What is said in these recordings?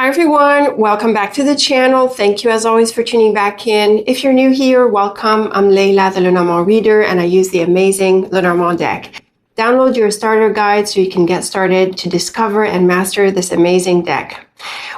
Hi everyone, welcome back to the channel. Thank you as always for tuning back in. If you're new here, welcome. I'm Leila, the Lenormand reader, and I use the amazing Lenormand deck. Download your starter guide so you can get started to discover and master this amazing deck.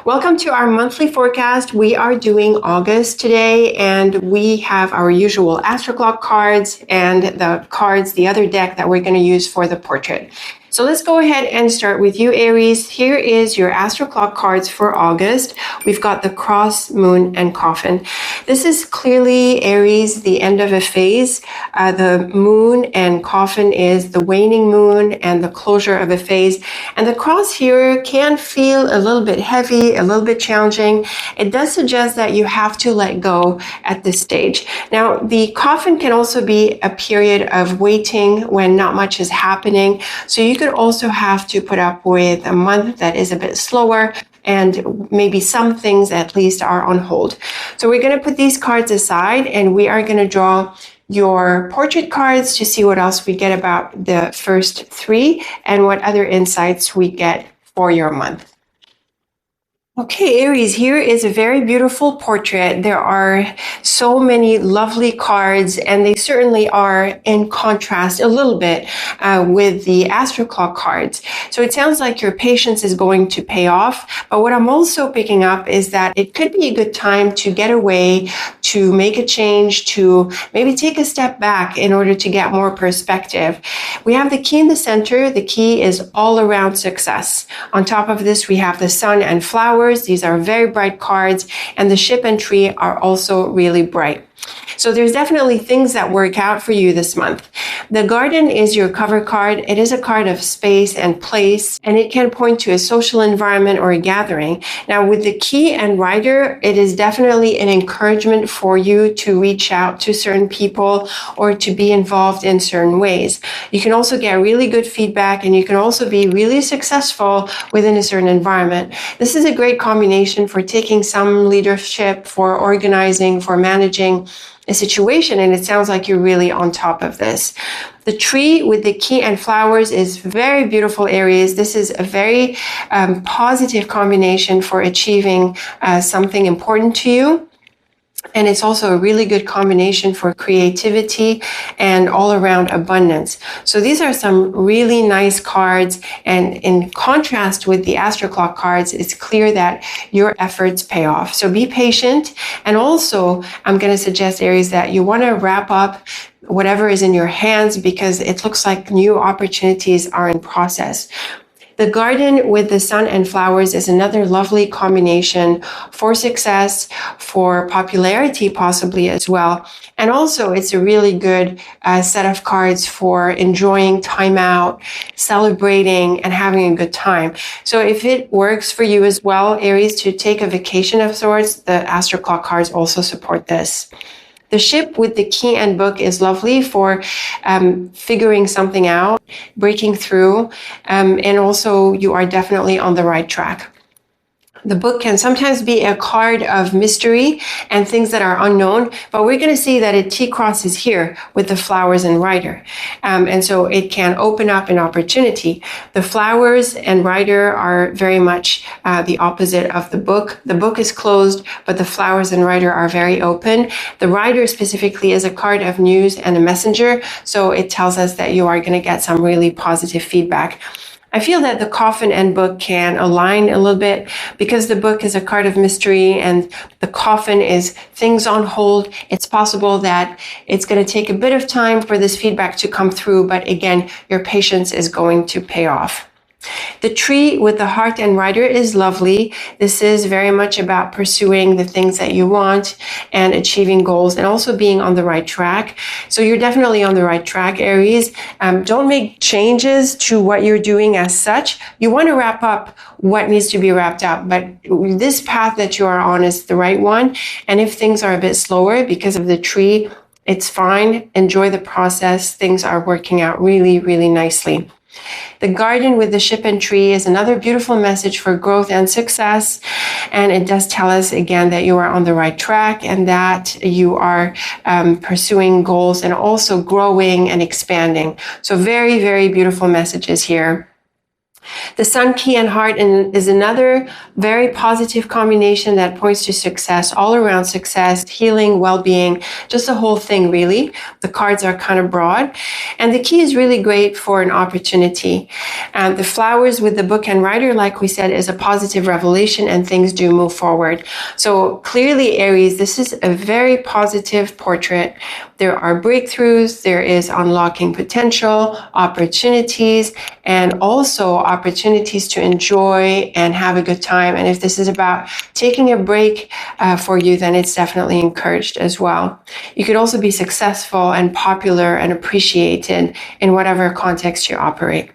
Welcome to our monthly forecast. We are doing August today, and we have our usual Astro Clock cards and the other deck that we're going to use for the portrait. So let's go ahead and start with you, Aries. Here is your Astro Clock cards for August. We've got the Cross, Moon, and Coffin. This is clearly, Aries, the end of a phase. The Moon and Coffin is the waning moon and the closure of a phase. And the Cross here can feel a little bit heavy, a little bit challenging. It does suggest that you have to let go at this stage. Now, the Coffin can also be a period of waiting when not much is happening. So you could also have to put up with a month that is a bit slower, and maybe some things at least are on hold. So we're going to put these cards aside, and we are going to draw your portrait cards to see what else we get about the first three and what other insights we get for your month. Okay, Aries, here is a very beautiful portrait. There are so many lovely cards, and they certainly are in contrast a little bit with the Astro Clock cards. So it sounds like your patience is going to pay off. But what I'm also picking up is that it could be a good time to get away, to make a change, to maybe take a step back in order to get more perspective. We have the key in the center. The key is all around success. On top of this, we have the sun and flowers. These are very bright cards, and the ship and tree are also really bright. So there's definitely things that work out for you this month. The garden is your cover card. It is a card of space and place, and it can point to a social environment or a gathering. Now, with the key and rider, it is definitely an encouragement for you to reach out to certain people or to be involved in certain ways. You can also get really good feedback, and you can also be really successful within a certain environment. This is a great combination for taking some leadership, for organizing, for managing a situation, and it sounds like you're really on top of this. The tree with the key and flowers is very beautiful, Aries. This is a very positive combination for achieving something important to you. And it's also a really good combination for creativity and all around abundance. So these are some really nice cards. And in contrast with the Astro Clock cards, it's clear that your efforts pay off. So be patient. And also, I'm going to suggest, Aries, that you want to wrap up whatever is in your hands, because it looks like new opportunities are in process. The garden with the sun and flowers is another lovely combination for success, for popularity possibly as well. And also it's a really good set of cards for enjoying time out, celebrating, and having a good time. So if it works for you as well, Aries, to take a vacation of sorts, the Astro Clock cards also support this. The ship with the key and book is lovely for figuring something out, breaking through, and also you are definitely on the right track. The book can sometimes be a card of mystery and things that are unknown, but we're going to see that a T-cross is here with the flowers and rider. And so it can open up an opportunity. The flowers and rider are very much the opposite of the book. The book is closed, but the flowers and rider are very open. The rider specifically is a card of news and a messenger, so it tells us that you are going to get some really positive feedback. I feel that the coffin and book can align a little bit because the book is a card of mystery and the coffin is things on hold. It's possible that it's going to take a bit of time for this feedback to come through, but again, your patience is going to pay off. The tree with the heart and rider is lovely. This is very much about pursuing the things that you want and achieving goals and also being on the right track. So you're definitely on the right track, Aries. Don't make changes to what you're doing as such. You want to wrap up what needs to be wrapped up, but this path that you are on is the right one. And if things are a bit slower because of the tree, it's fine. Enjoy the process. Things are working out really, really nicely. The garden with the ship and tree is another beautiful message for growth and success. And it does tell us again that you are on the right track and that you are pursuing goals and also growing and expanding. So very, very beautiful messages here. The Sun, Key, and Heart is another very positive combination that points to success, all around success, healing, well-being, just the whole thing, really. The cards are kind of broad. And the Key is really great for an opportunity. The Flowers with the Book and Rider, like we said, is a positive revelation and things do move forward. So clearly, Aries, this is a very positive portrait. There are breakthroughs, there is unlocking potential, opportunities, and also opportunities to enjoy and have a good time. And if this is about taking a break for you, then it's definitely encouraged as well. You could also be successful and popular and appreciated in whatever context you operate.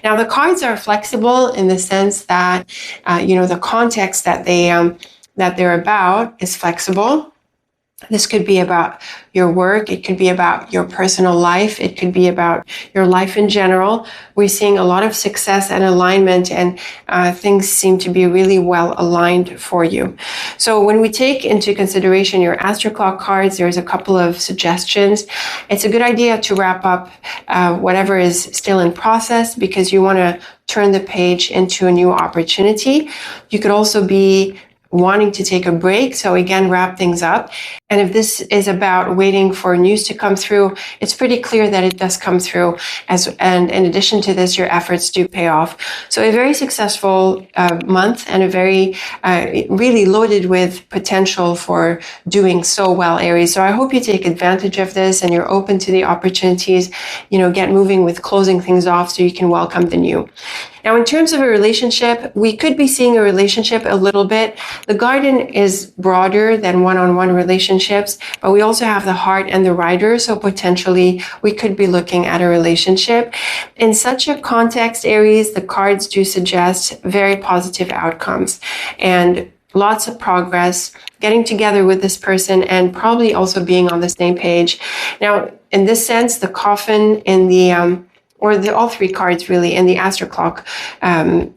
Now, the cards are flexible in the sense that, the context that they're about is flexible. This could be about your work. It could be about your personal life. It could be about your life in general. We're seeing a lot of success and alignment, and things seem to be really well aligned for you. So when we take into consideration your Astro Clock cards, there's a couple of suggestions. It's a good idea to wrap up whatever is still in process because you want to turn the page into a new opportunity. You could also be wanting to take a break. So again, wrap things up. And if this is about waiting for news to come through, it's pretty clear that it does come through. And in addition to this, your efforts do pay off. So a very successful month and a very really loaded with potential for doing so well, Aries. So I hope you take advantage of this and you're open to the opportunities, get moving with closing things off so you can welcome the new. Now, in terms of a relationship, we could be seeing a relationship a little bit. The Garden is broader than one-on-one relationships, but we also have the Heart and the Rider, so potentially we could be looking at a relationship. In such a context, Aries, the cards do suggest very positive outcomes and lots of progress, getting together with this person and probably also being on the same page. Now, in this sense, the Coffin in the all three cards really in the Astro Clock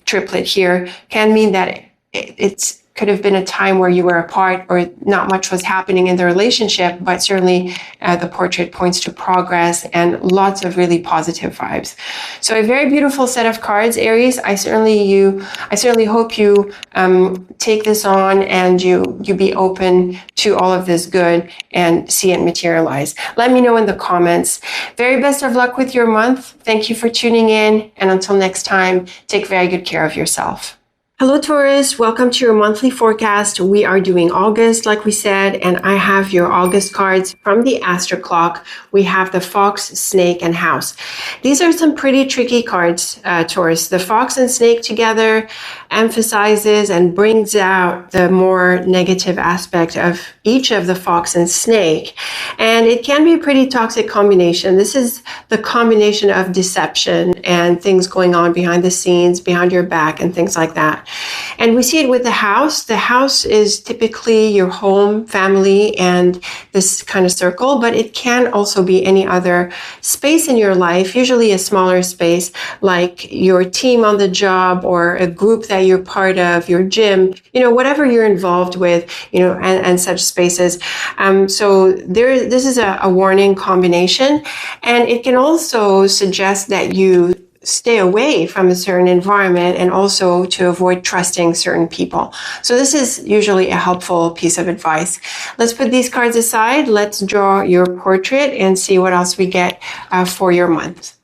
triplet here can mean that it's could have been a time where you were apart or not much was happening in the relationship, but certainly the portrait points to progress and lots of really positive vibes. So a very beautiful set of cards, Aries. I certainly hope you take this on and you be open to all of this good and see it materialize. Let me know in the comments. Very best of luck with your month. Thank you for tuning in. And until next time, take very good care of yourself. Hello, Taurus. Welcome to your monthly forecast. We are doing August, like we said, and I have your August cards from the Astro Clock. We have the Fox, Snake, and House. These are some pretty tricky cards, Taurus. The Fox and Snake together emphasizes and brings out the more negative aspect of each of the Fox and Snake. And it can be a pretty toxic combination. This is the combination of deception and things going on behind the scenes, behind your back, and things like that. And we see it with the House. The House is typically your home, family, and this kind of circle, but it can also be any other space in your life, usually a smaller space, like your team on the job or a group that you're part of, your gym, whatever you're involved with, and such spaces. So this is a warning combination, and it can also suggest that you stay away from a certain environment and also to avoid trusting certain people. So this is usually a helpful piece of advice. Let's put these cards aside. Let's draw your portrait and see what else we get for your month.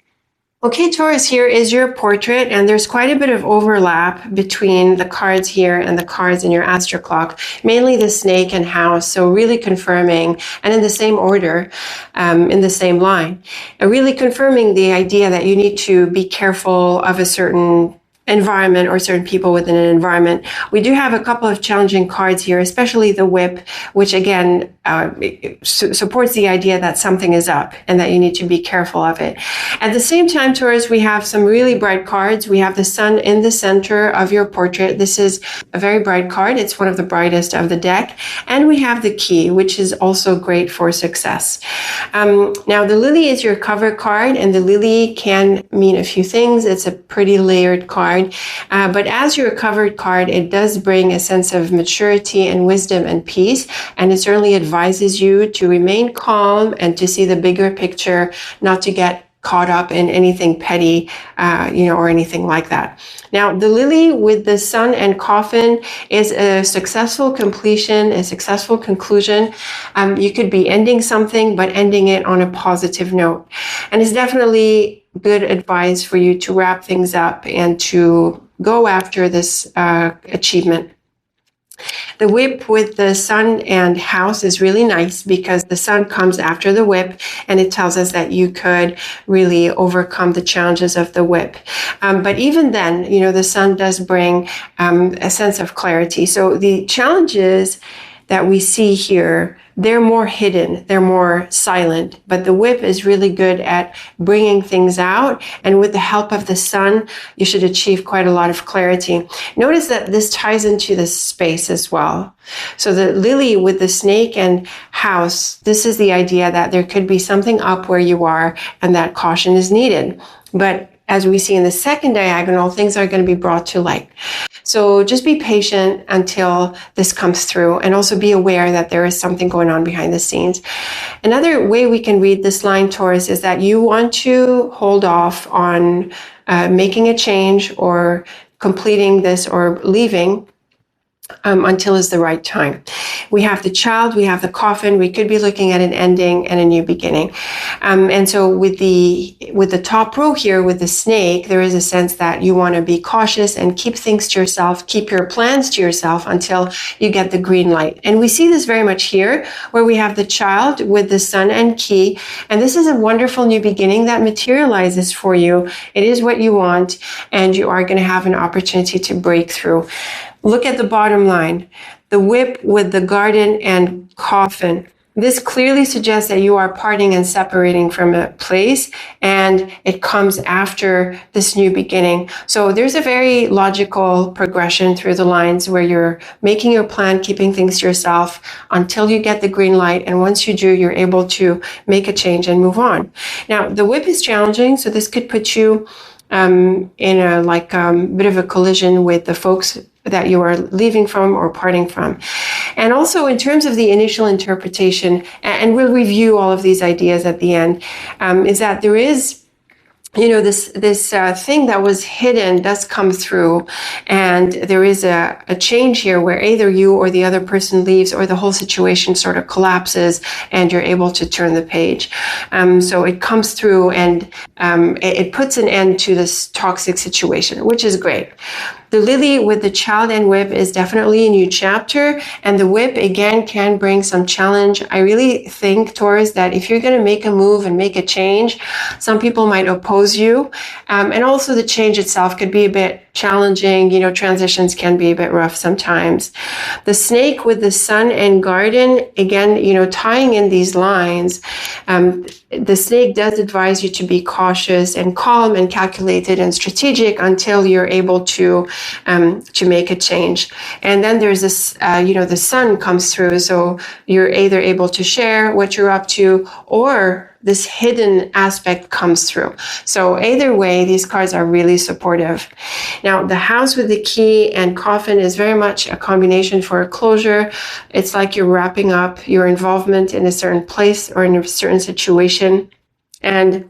Okay, Taurus, here is your portrait, and there's quite a bit of overlap between the cards here and the cards in your Astro Clock, mainly the Snake and House, so really confirming, and in the same order, in the same line, really confirming the idea that you need to be careful of a certain environment or certain people within an environment. We do have a couple of challenging cards here, especially the Whip, which again supports the idea that something is up and that you need to be careful of it. At the same time, Taurus, we have some really bright cards. We have the Sun in the center of your portrait. This is a very bright card. It's one of the brightest of the deck. And we have the Key, which is also great for success. Now, the Lily is your cover card, and the Lily can mean a few things. It's a pretty layered card. But as your covered card, it does bring a sense of maturity and wisdom and peace. And it certainly advises you to remain calm and to see the bigger picture, not to get caught up in anything petty, or anything like that. Now, the lily with the sun and coffin is a successful completion, a successful conclusion. You could be ending something, but ending it on a positive note. And it's definitely good advice for you to wrap things up and to go after this achievement. The whip with the sun and house is really nice because the sun comes after the whip, and it tells us that you could really overcome the challenges of the whip. But even then, the sun does bring a sense of clarity. So the challenges that we see here, they're more hidden, they're more silent, but the whip is really good at bringing things out. And with the help of the sun, you should achieve quite a lot of clarity. Notice that this ties into the space as well. So the lily with the snake and house, this is the idea that there could be something up where you are and that caution is needed. But as we see in the second diagonal, things are going to be brought to light. So just be patient until this comes through, and also be aware that there is something going on behind the scenes. Another way we can read this line, Taurus, is that you want to hold off on making a change or completing this or leaving until it's the right time. We have the child, we have the coffin, we could be looking at an ending and a new beginning. And so with the top row here with the snake, there is a sense that you want to be cautious and keep things to yourself, keep your plans to yourself until you get the green light. And we see this very much here where we have the child with the sun and key. And this is a wonderful new beginning that materializes for you. It is what you want, and you are going to have an opportunity to break through. Look at the bottom line, the whip with the garden and coffin. This clearly suggests that you are parting and separating from a place, and it comes after this new beginning. So there's a very logical progression through the lines where you're making your plan, keeping things to yourself until you get the green light. And once you do, you're able to make a change and move on. Now, the whip is challenging, so this could put you in a bit of a collision with the folks that you are leaving from or parting from. And also in terms of the initial interpretation, and we'll review all of these ideas at the end, is that there is this thing that was hidden does come through, and there is a change here where either you or the other person leaves, or the whole situation sort of collapses and you're able to turn the page. So it comes through, and it puts an end to this toxic situation, which is great. The lily with the child and whip is definitely a new chapter, and the whip again can bring some challenge. I really think, Taurus, that if you're going to make a move and make a change, some people might oppose you, and also the change itself could be a bit challenging. Transitions can be a bit rough sometimes. The snake with the sun and garden, again, tying in these lines, the snake does advise you to be cautious and calm and calculated and strategic until you're able to make a change. And then there's this, the sun comes through, so you're either able to share what you're up to, or this hidden aspect comes through. So either way, these cards are really supportive. Now, the house with the key and coffin is very much a combination for a closure. It's like you're wrapping up your involvement in a certain place or in a certain situation. And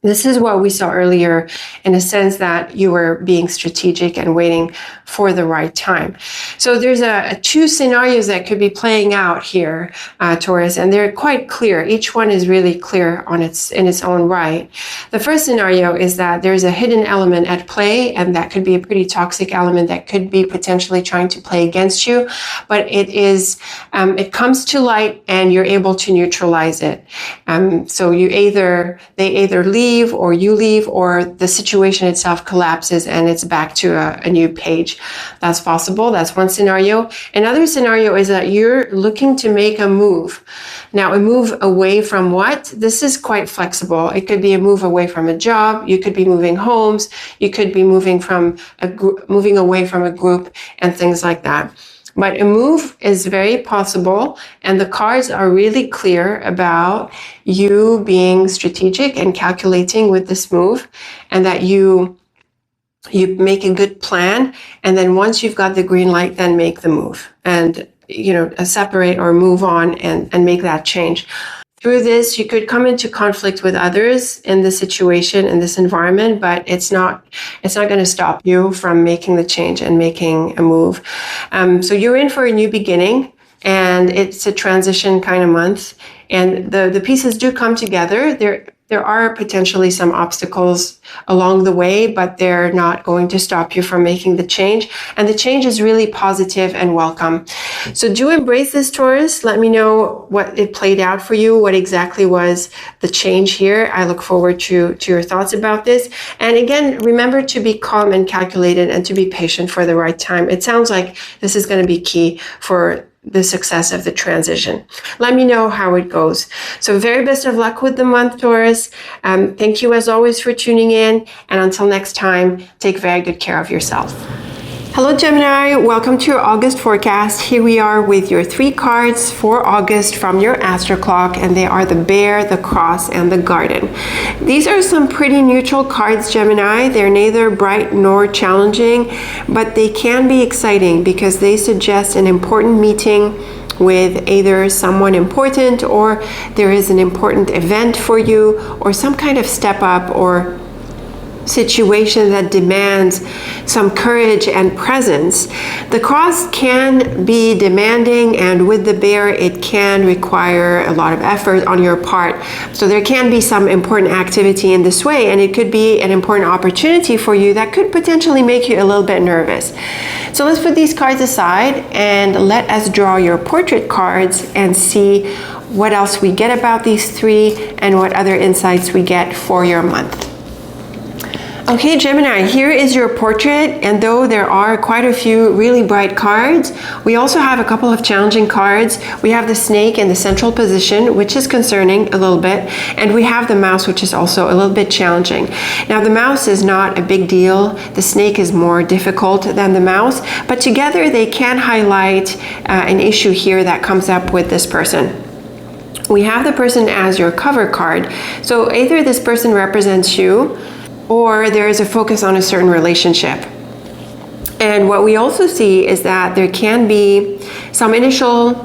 this is what we saw earlier, in a sense that you were being strategic and waiting for the right time. So there's two scenarios that could be playing out here, Taurus, and they're quite clear. Each one is really clear in its own right. The first scenario is that there's a hidden element at play, and that could be a pretty toxic element that could be potentially trying to play against you, but it comes to light and you're able to neutralize it. So they either leave, or you leave, or the situation itself collapses and it's back to a new page. That's possible. That's one scenario. Another scenario is that you're looking to make a move. Now, a move away from what? This is quite flexible. It could be a move away from a job. You could be moving homes. You could be moving away from a group and things like that. But a move is very possible, and the cards are really clear about you being strategic and calculating with this move, and that you make a good plan, and then once you've got the green light, then make the move and separate or move on and make that change. through this, you could come into conflict with others in this situation, in this environment, but it's not going to stop you from making the change and making a move. So you're in for a new beginning, and it's a transition kind of month, and the pieces do come together. There are potentially some obstacles along the way, but they're not going to stop you from making the change. And the change is really positive and welcome. So do embrace this, Taurus. Let me know what it played out for you, what exactly was the change here. I look forward to your thoughts about this. And again, remember to be calm and calculated and to be patient for the right time. It sounds like this is going to be key for the success of the transition. Let me know how it goes. So very best of luck with the month, Taurus. Thank you as always for tuning in. And until next time, take very good care of yourself. Hello Gemini, welcome to your August forecast. Here we are with your 3 cards for August from your astro clock, and they are the Bear, the Cross, and the Garden. These are some pretty neutral cards, Gemini. They're neither bright nor challenging, but they can be exciting because they suggest an important meeting with either someone important, or there is an important event for you, or some kind of step up or situation that demands some courage and presence. The Cross can be demanding, and with the Bear, it can require a lot of effort on your part. So there can be some important activity in this way, and it could be an important opportunity for you that could potentially make you a little bit nervous. So let's put these cards aside and let us draw your portrait cards and see what else we get about these 3 and what other insights we get for your month. Okay, Gemini, here is your portrait, and though there are quite a few really bright cards, we also have a couple of challenging cards. We have the Snake in the central position, which is concerning a little bit, and we have the Mouse, which is also a little bit challenging. Now, the Mouse is not a big deal. The Snake is more difficult than the Mouse, but together they can highlight an issue here that comes up with this person. We have the person as your cover card, so either this person represents you, or there is a focus on a certain relationship. And what we also see is that there can be some initial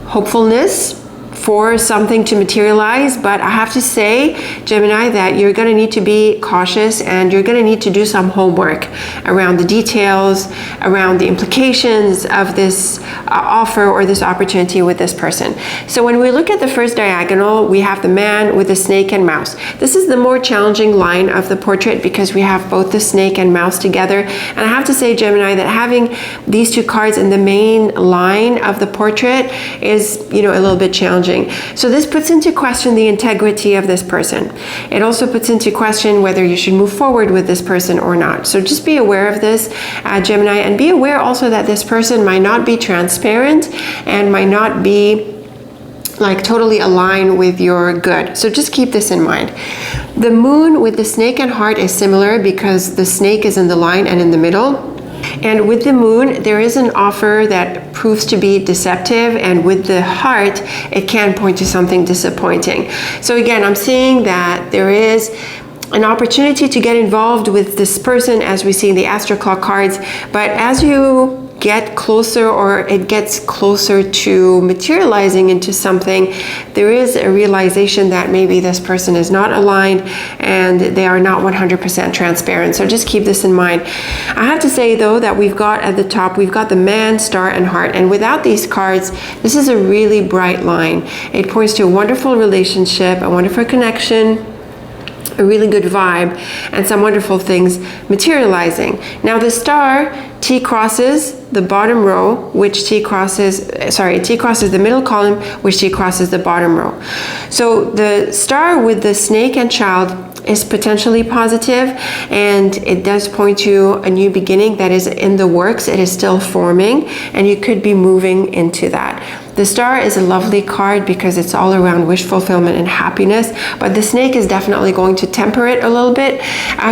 hopefulness for something to materialize, but I have to say, Gemini, that you're going to need to be cautious, and you're going to need to do some homework around the details, around the implications of this offer or this opportunity with this person. So when we look at the first diagonal, we have the Man with the Snake and Mouse. This is the more challenging line of the portrait because we have both the Snake and Mouse together. And I have to say, Gemini, that having these 2 cards in the main line of the portrait is, a little bit challenging. So this puts into question the integrity of this person. It also puts into question whether you should move forward with this person or not. So just be aware of this, Gemini, and be aware also that this person might not be transparent and might not be like totally aligned with your good. So just keep this in mind. The Moon with the Snake and Heart is similar because the Snake is in the line and in the middle. And with the Moon, there is an offer that proves to be deceptive, and with the Heart, it can point to something disappointing. So again, I'm seeing that there is an opportunity to get involved with this person, as we see in the Astro Clock cards, but as you get closer, or it gets closer to materializing into something, there is a realization that maybe this person is not aligned and they are not 100% transparent. So just keep this in mind. I have to say though that we've got at the top, we've got the Man, Star, and Heart, and without these cards, this is a really bright line. It points to a wonderful relationship, a wonderful connection, a really good vibe, and some wonderful things materializing. Now the Star, T crosses the bottom row, which T crosses the middle column, which T crosses the bottom row. So the Star with the Snake and Child is potentially positive, and it does point to a new beginning that is in the works. It is still forming, and you could be moving into that. The Star is a lovely card because it's all around wish fulfillment and happiness, but the Snake is definitely going to temper it a little bit,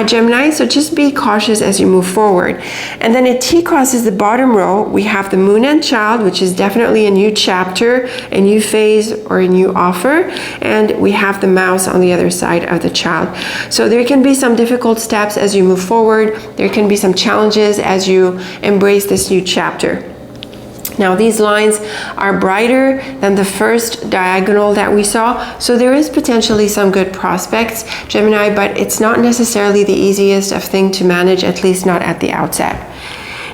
Gemini, so just be cautious as you move forward. And then it T crosses the bottom row, we have the Moon and Child, which is definitely a new chapter, a new phase, or a new offer, and we have the Mouse on the other side of the Child. So there can be some difficult steps as you move forward. There can be some challenges as you embrace this new chapter. Now these lines are brighter than the first diagonal that we saw, so there is potentially some good prospects, Gemini, but it's not necessarily the easiest of thing to manage, at least not at the outset.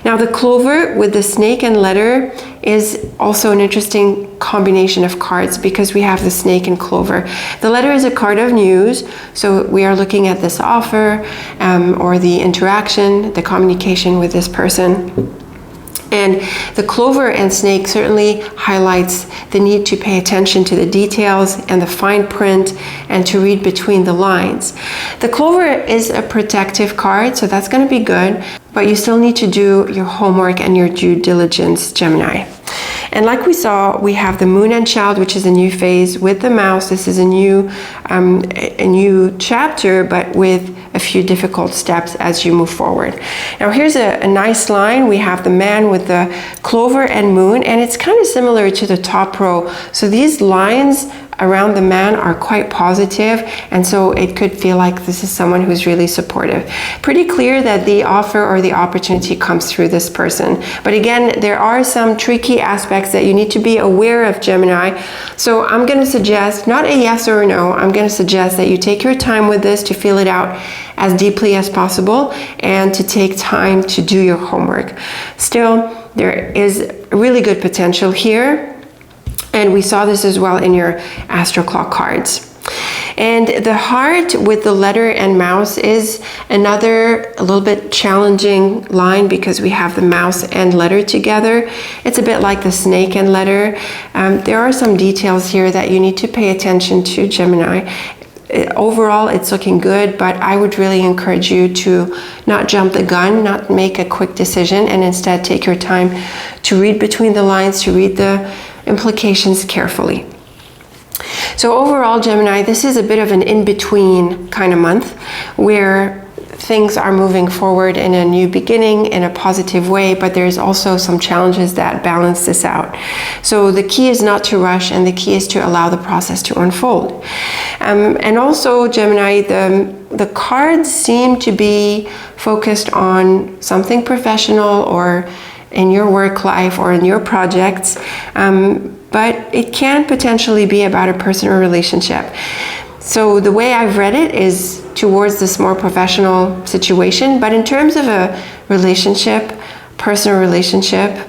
Now the clover with the snake and letter is also an interesting combination of cards because we have the snake and clover. The letter is a card of news, so we are looking at this offer or the interaction, the communication with this person. And the clover and snake certainly highlights the need to pay attention to the details and the fine print and to read between the lines. The clover is a protective card, so that's going to be good, but you still need to do your homework and your due diligence, Gemini. And like we saw, we have the moon and child, which is a new phase with the mouse. This is a new chapter, but with a few difficult steps as you move forward. Now here's a nice line. We have the man with the clover and moon, and it's kind of similar to the top row. So these lines around the man are quite positive, and so it could feel like this is someone who's really supportive. Pretty clear that the offer or the opportunity comes through this person. But again, there are some tricky aspects that you need to be aware of, Gemini. So I'm going to suggest not a yes or a no. I'm going to suggest that you take your time with this to feel it out as deeply as possible and to take time to do your homework. Still, there is really good potential here. And we saw this as well in your astro clock cards. And the heart with the letter and mouse is another a little bit challenging line because we have the mouse and letter together. It's a bit like the snake and letter. There are some details here that you need to pay attention to, Gemini. Overall, it's looking good, but I would really encourage you to not jump the gun, not make a quick decision, and instead take your time to read between the lines, to read the implications carefully. So overall, Gemini, this is a bit of an in-between kind of month where things are moving forward in a new beginning in a positive way, but there's also some challenges that balance this out. So the key is not to rush, and the key is to allow the process to unfold. And also, Gemini, the cards seem to be focused on something professional or in your work life or in your projects, but it can potentially be about a personal relationship. So the way I've read it is towards this more professional situation, but in terms of a relationship, personal relationship,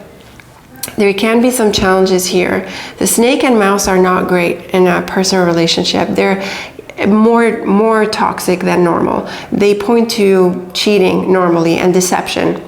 there can be some challenges here. The snake and mouse are not great in a personal relationship. They're more toxic than normal. They point to cheating normally and deception.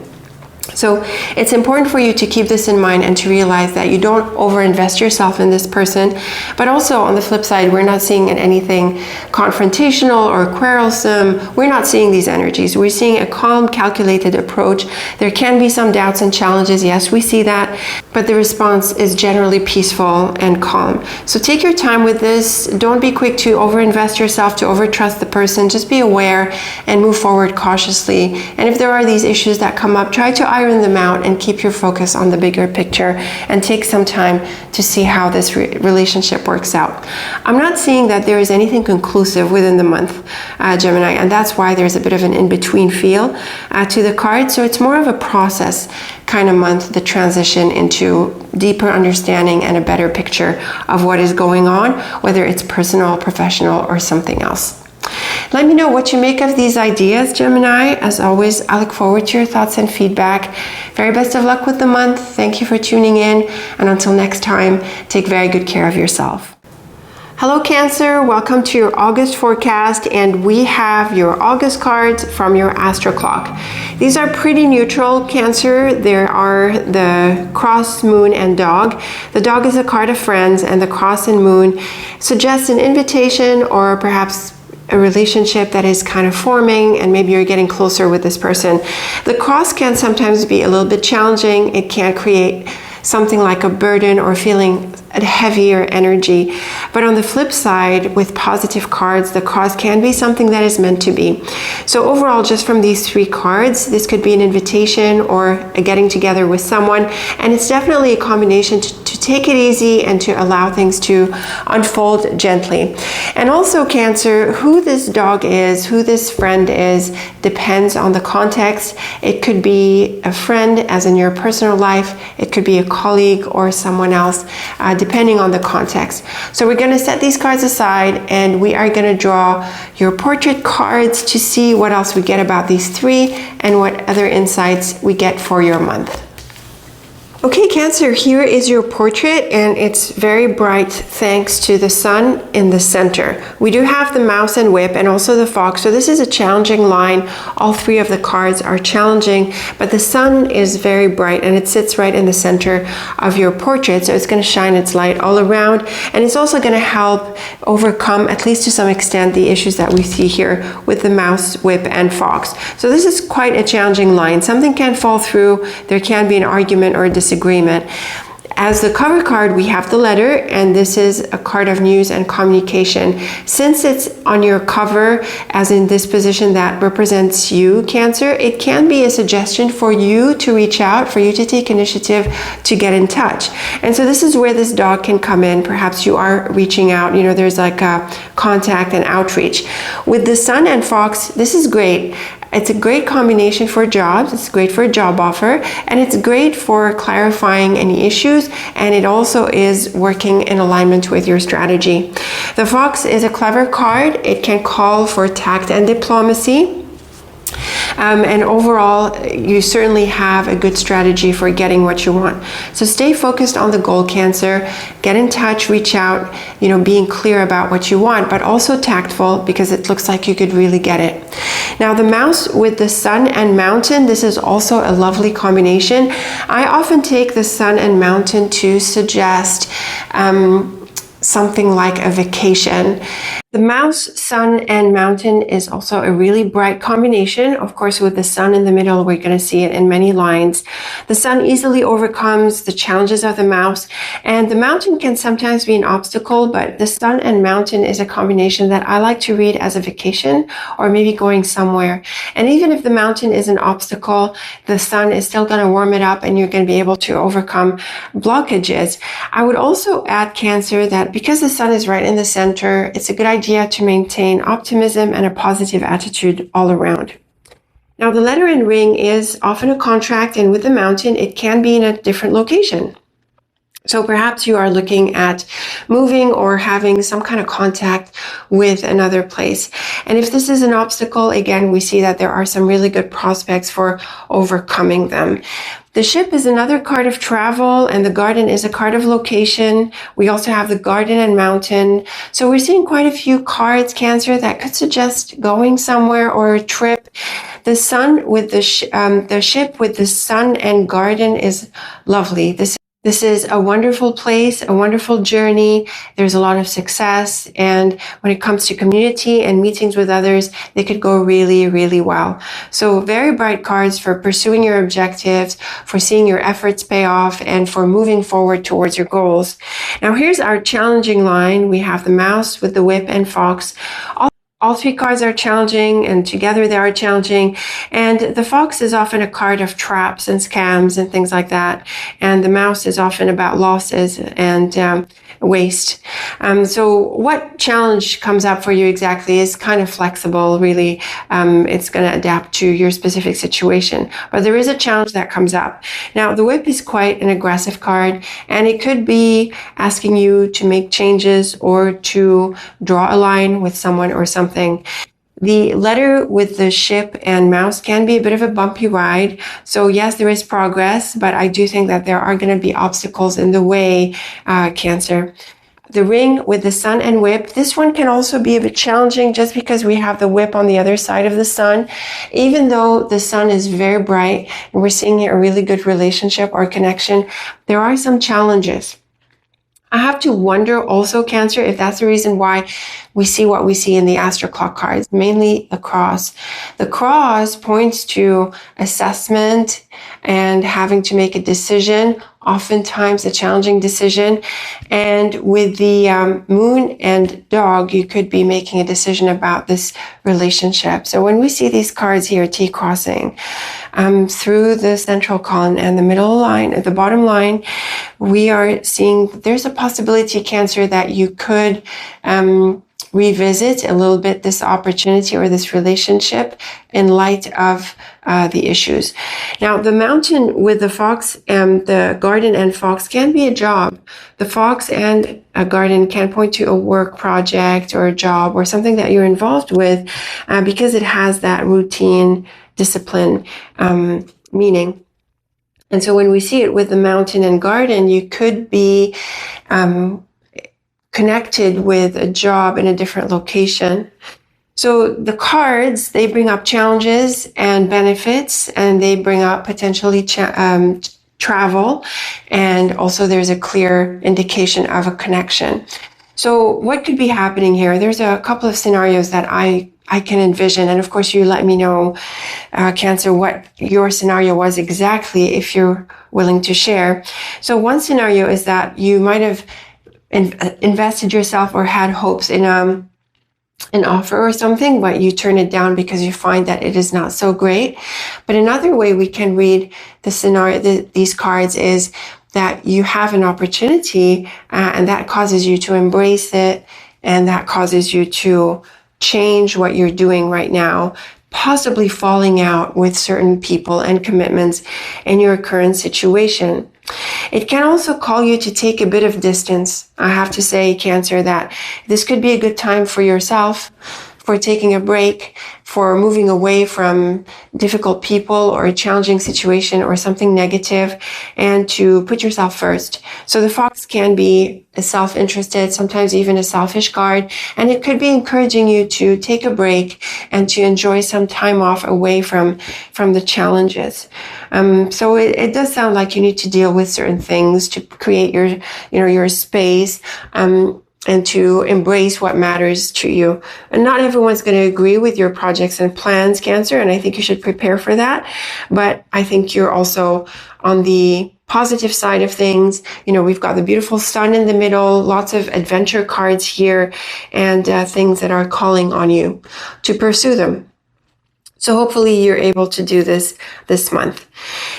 So it's important for you to keep this in mind and to realize that you don't overinvest yourself in this person. But also on the flip side, we're not seeing anything confrontational or quarrelsome. We're not seeing these energies. We're seeing a calm, calculated approach. There can be some doubts and challenges. Yes, we see that. But the response is generally peaceful and calm. So take your time with this. Don't be quick to overinvest yourself, to overtrust the person. Just be aware and move forward cautiously. And if there are these issues that come up, try to iron them out and keep your focus on the bigger picture and take some time to see how this relationship works out. I'm not seeing that there is anything conclusive within the month, Gemini, and that's why there's a bit of an in-between feel to the card. So it's more of a process kind of month, the transition into deeper understanding and a better picture of what is going on, whether it's personal, professional, or something else. Let me know what you make of these ideas, Gemini. As always, I look forward to your thoughts and feedback. Very best of luck with the month. Thank you for tuning in. And until next time, take very good care of yourself. Hello, Cancer. Welcome to your August forecast. And we have your August cards from your Astro Clock. These are pretty neutral, Cancer. There are the cross, moon, and dog. The dog is a card of friends, and the cross and moon suggests an invitation or perhaps a relationship that is kind of forming, and maybe you're getting closer with this person. The cross can sometimes be a little bit challenging. It can create something like a burden or feeling a heavier energy. But on the flip side, with positive cards, the cross can be something that is meant to be. So overall, just from these three cards, this could be an invitation or a getting together with someone. And it's definitely a combination to take it easy and to allow things to unfold gently. And also Cancer, who this dog is, who this friend is, depends on the context. It could be a friend, as in your personal life. It could be a colleague or someone else, depending on the context. So we're going to set these cards aside and we are going to draw your portrait cards to see what else we get about these three and what other insights we get for your month. Okay, Cancer, here is your portrait, and it's very bright thanks to the sun in the center. We do have the mouse and whip and also the fox, so this is a challenging line. All three of the cards are challenging, but the sun is very bright and it sits right in the center of your portrait, so it's going to shine its light all around, and it's also going to help overcome, at least to some extent, the issues that we see here with the mouse, whip, and fox. So this is quite a challenging line. Something can fall through. There can be an argument or a disagreement. As the cover card, we have the letter, and this is a card of news and communication. Since it's on your cover, as in this position that represents you, Cancer, it can be a suggestion for you to reach out, for you to take initiative to get in touch. And so this is where this dog can come in. Perhaps you are reaching out, you know, there's like a contact and outreach. With the sun and fox, this is great. It's a great combination for jobs. It's great for a job offer, and it's great for clarifying any issues, and it also is working in alignment with your strategy. The fox is a clever card. It can call for tact and diplomacy. And overall, you certainly have a good strategy for getting what you want. So stay focused on the goal, Cancer. Get in touch, reach out, you know, being clear about what you want, but also tactful, because it looks like you could really get it. Now, the mouse with the sun and mountain, this is also a lovely combination. I often take the sun and mountain to suggest something like a vacation. The mouse, sun, and mountain is also a really bright combination. Of course, with the sun in the middle, we're going to see it in many lines. The sun easily overcomes the challenges of the mouse, and the mountain can sometimes be an obstacle, but the sun and mountain is a combination that I like to read as a vacation or maybe going somewhere. And even if the mountain is an obstacle, the sun is still going to warm it up and you're going to be able to overcome blockages. I would also add, Cancer, that because the sun is right in the center, it's a good idea to maintain optimism and a positive attitude all around. Now, the letter and ring is often a contract, and with the mountain, it can be in a different location. So perhaps you are looking at moving or having some kind of contact with another place. And if this is an obstacle, again, we see that there are some really good prospects for overcoming them. The ship is another card of travel, and the garden is a card of location. We also have the garden and mountain. So we're seeing quite a few cards, Cancer, that could suggest going somewhere or a trip. The sun with the ship with the sun and garden is lovely. This is a wonderful place, a wonderful journey. There's a lot of success. And when it comes to community and meetings with others, they could go really, really well. So very bright cards for pursuing your objectives, for seeing your efforts pay off, and for moving forward towards your goals. Now, here's our challenging line. We have the mouse with the whip and fox. All three cards are challenging, and together they are challenging. And the fox is often a card of traps and scams and things like that. And the mouse is often about losses and waste. So what challenge comes up for you exactly is kind of flexible, really. It's going to adapt to your specific situation. But there is a challenge that comes up. Now, the whip is quite an aggressive card, and it could be asking you to make changes or to draw a line with someone or something. The letter with the ship and mouse can be a bit of a bumpy ride. So yes, there is progress, but I do think that there are going to be obstacles in the way, Cancer. The ring with the sun and whip, this one can also be a bit challenging just because we have the whip on the other side of the sun. Even though the sun is very bright and we're seeing a really good relationship or connection, there are some challenges. I have to wonder also, Cancer, if that's the reason why we see what we see in the astro clock cards, mainly the cross. The cross points to assessment and having to make a decision, oftentimes a challenging decision. And with the moon and dog, you could be making a decision about this relationship. So when we see these cards here, T crossing, through the central column and the middle line, at the bottom line, we are seeing there's a possibility, Cancer, that you could revisit a little bit this opportunity or this relationship in light of the issues. Now, the mountain with the fox and the garden and fox can be a job. The fox and a garden can point to a work project or a job or something that you're involved with because it has that routine, discipline, meaning. And so when we see it with the mountain and garden, you could be connected with a job in a different location. So the cards, they bring up challenges and benefits, and they bring up potentially travel. And also there's a clear indication of a connection. So what could be happening here? There's a couple of scenarios that I can envision. And of course, you let me know, Cancer, what your scenario was exactly, if you're willing to share. So one scenario is that you might have invested yourself or had hopes in an offer or something, but you turn it down because you find that it is not so great. But another way we can read the scenario, these cards, is that you have an opportunity and that causes you to embrace it, and that causes you to change what you're doing right now, possibly falling out with certain people and commitments in your current situation. It can also call you to take a bit of distance. I have to say, Cancer, that this could be a good time for yourself, for taking a break, for moving away from difficult people or a challenging situation or something negative, and to put yourself first. So the fox can be a self-interested, sometimes even a selfish card, and it could be encouraging you to take a break and to enjoy some time off away from the challenges. So it does sound like you need to deal with certain things to create your space, and to embrace what matters to you. And not everyone's going to agree with your projects and plans, Cancer, and I think you should prepare for that. But I think you're also on the positive side of things. We've got the beautiful sun in the middle, lots of adventure cards here, and things that are calling on you to pursue them. So hopefully you're able to do this month.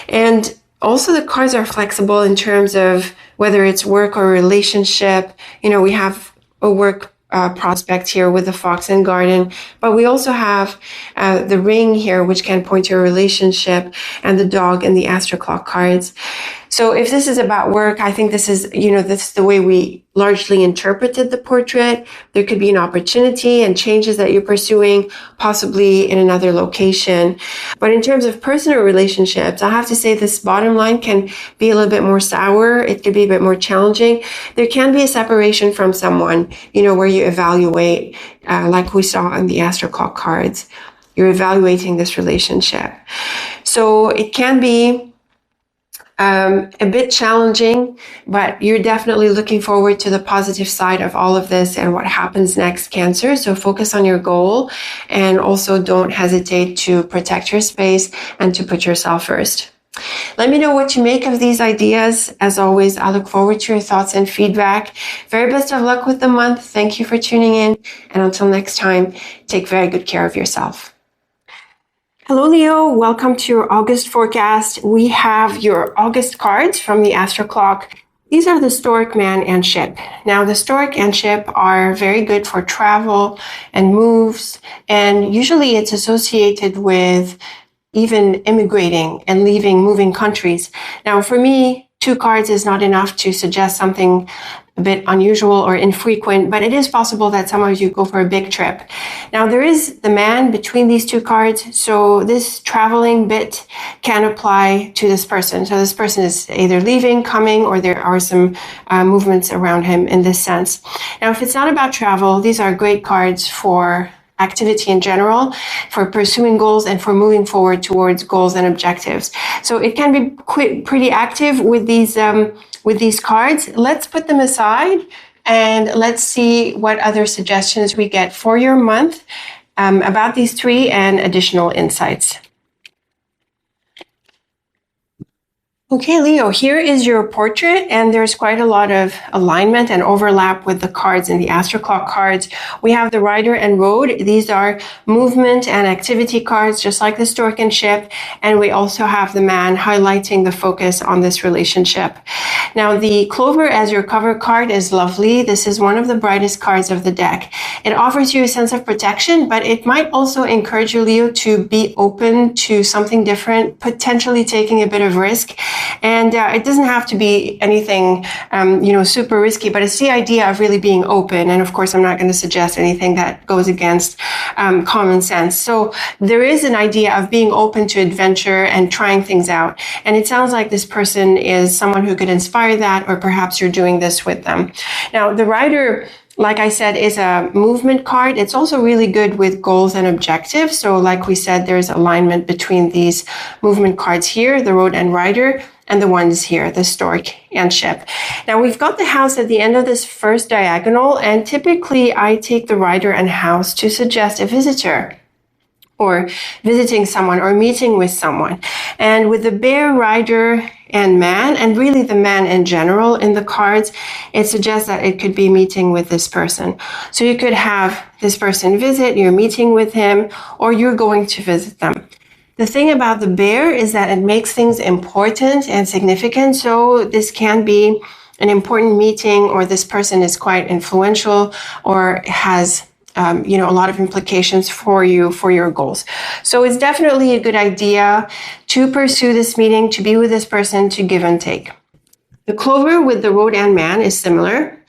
And also the cards are flexible in terms of whether it's work or relationship. We have a work prospect here with the fox and garden, but we also have the ring here, which can point to a relationship, and the dog and the astro clock cards. So if this is about work, I think this is the way we largely interpreted the portrait. There could be an opportunity and changes that you're pursuing, possibly in another location. But in terms of personal relationships, I have to say this bottom line can be a little bit more sour. It could be a bit more challenging. There can be a separation from someone, where you evaluate, like we saw on the astro clock cards. You're evaluating this relationship. So it can be a bit challenging, but you're definitely looking forward to the positive side of all of this and what happens next, Cancer. So focus on your goal, and also don't hesitate to protect your space and to put yourself first. Let me know what you make of these ideas. As always, I look forward to your thoughts and feedback. Very best of luck with the month. Thank you for tuning in. And until next time, take very good care of yourself. Hello, Leo. Welcome to your August forecast. We have your August cards from the Astro Clock. These are the Stork, Man, and Ship. Now, the Stork and Ship are very good for travel and moves, and usually it's associated with even immigrating and moving countries. Now, for me, 2 cards is not enough to suggest something a bit unusual or infrequent, but it is possible that some of you go for a big trip. Now, there is the Man between these 2 cards, so this traveling bit can apply to this person. So this person is either leaving, coming, or there are some movements around him in this sense. Now, if it's not about travel, these are great cards for activity in general, for pursuing goals and for moving forward towards goals and objectives. So it can be pretty active with these cards. Let's put them aside and let's see what other suggestions we get for your month about these 3 and additional insights. Okay, Leo, here is your portrait, and there's quite a lot of alignment and overlap with the cards in the Astro Clock cards. We have the Rider and Road. These are movement and activity cards, just like the Stork and Ship. And we also have the Man, highlighting the focus on this relationship. Now, the Clover as your cover card is lovely. This is one of the brightest cards of the deck. It offers you a sense of protection, but it might also encourage you, Leo, to be open to something different, potentially taking a bit of risk. And it doesn't have to be anything, super risky, but it's the idea of really being open. And of course, I'm not going to suggest anything that goes against common sense. So there is an idea of being open to adventure and trying things out. And it sounds like this person is someone who could inspire that, or perhaps you're doing this with them. Now, the Rider, like I said, is a movement card. It's also really good with goals and objectives. So like we said, there's alignment between these movement cards here, the Road and Rider, and the ones here, the Stork and Ship. Now we've got the House at the end of this first diagonal, and typically I take the Rider and House to suggest a visitor, or visiting someone, or meeting with someone. And with the Bear, Rider, and Man, and really the Man in general in the cards, it suggests that it could be meeting with this person. So you could have this person visit, you're meeting with him, or you're going to visit them. The thing about the Bear is that it makes things important and significant. So this can be an important meeting, or this person is quite influential, or has a lot of implications for you, for your goals. So it's definitely a good idea to pursue this meeting, to be with this person, to give and take. The Clover with the Road and Man is similar.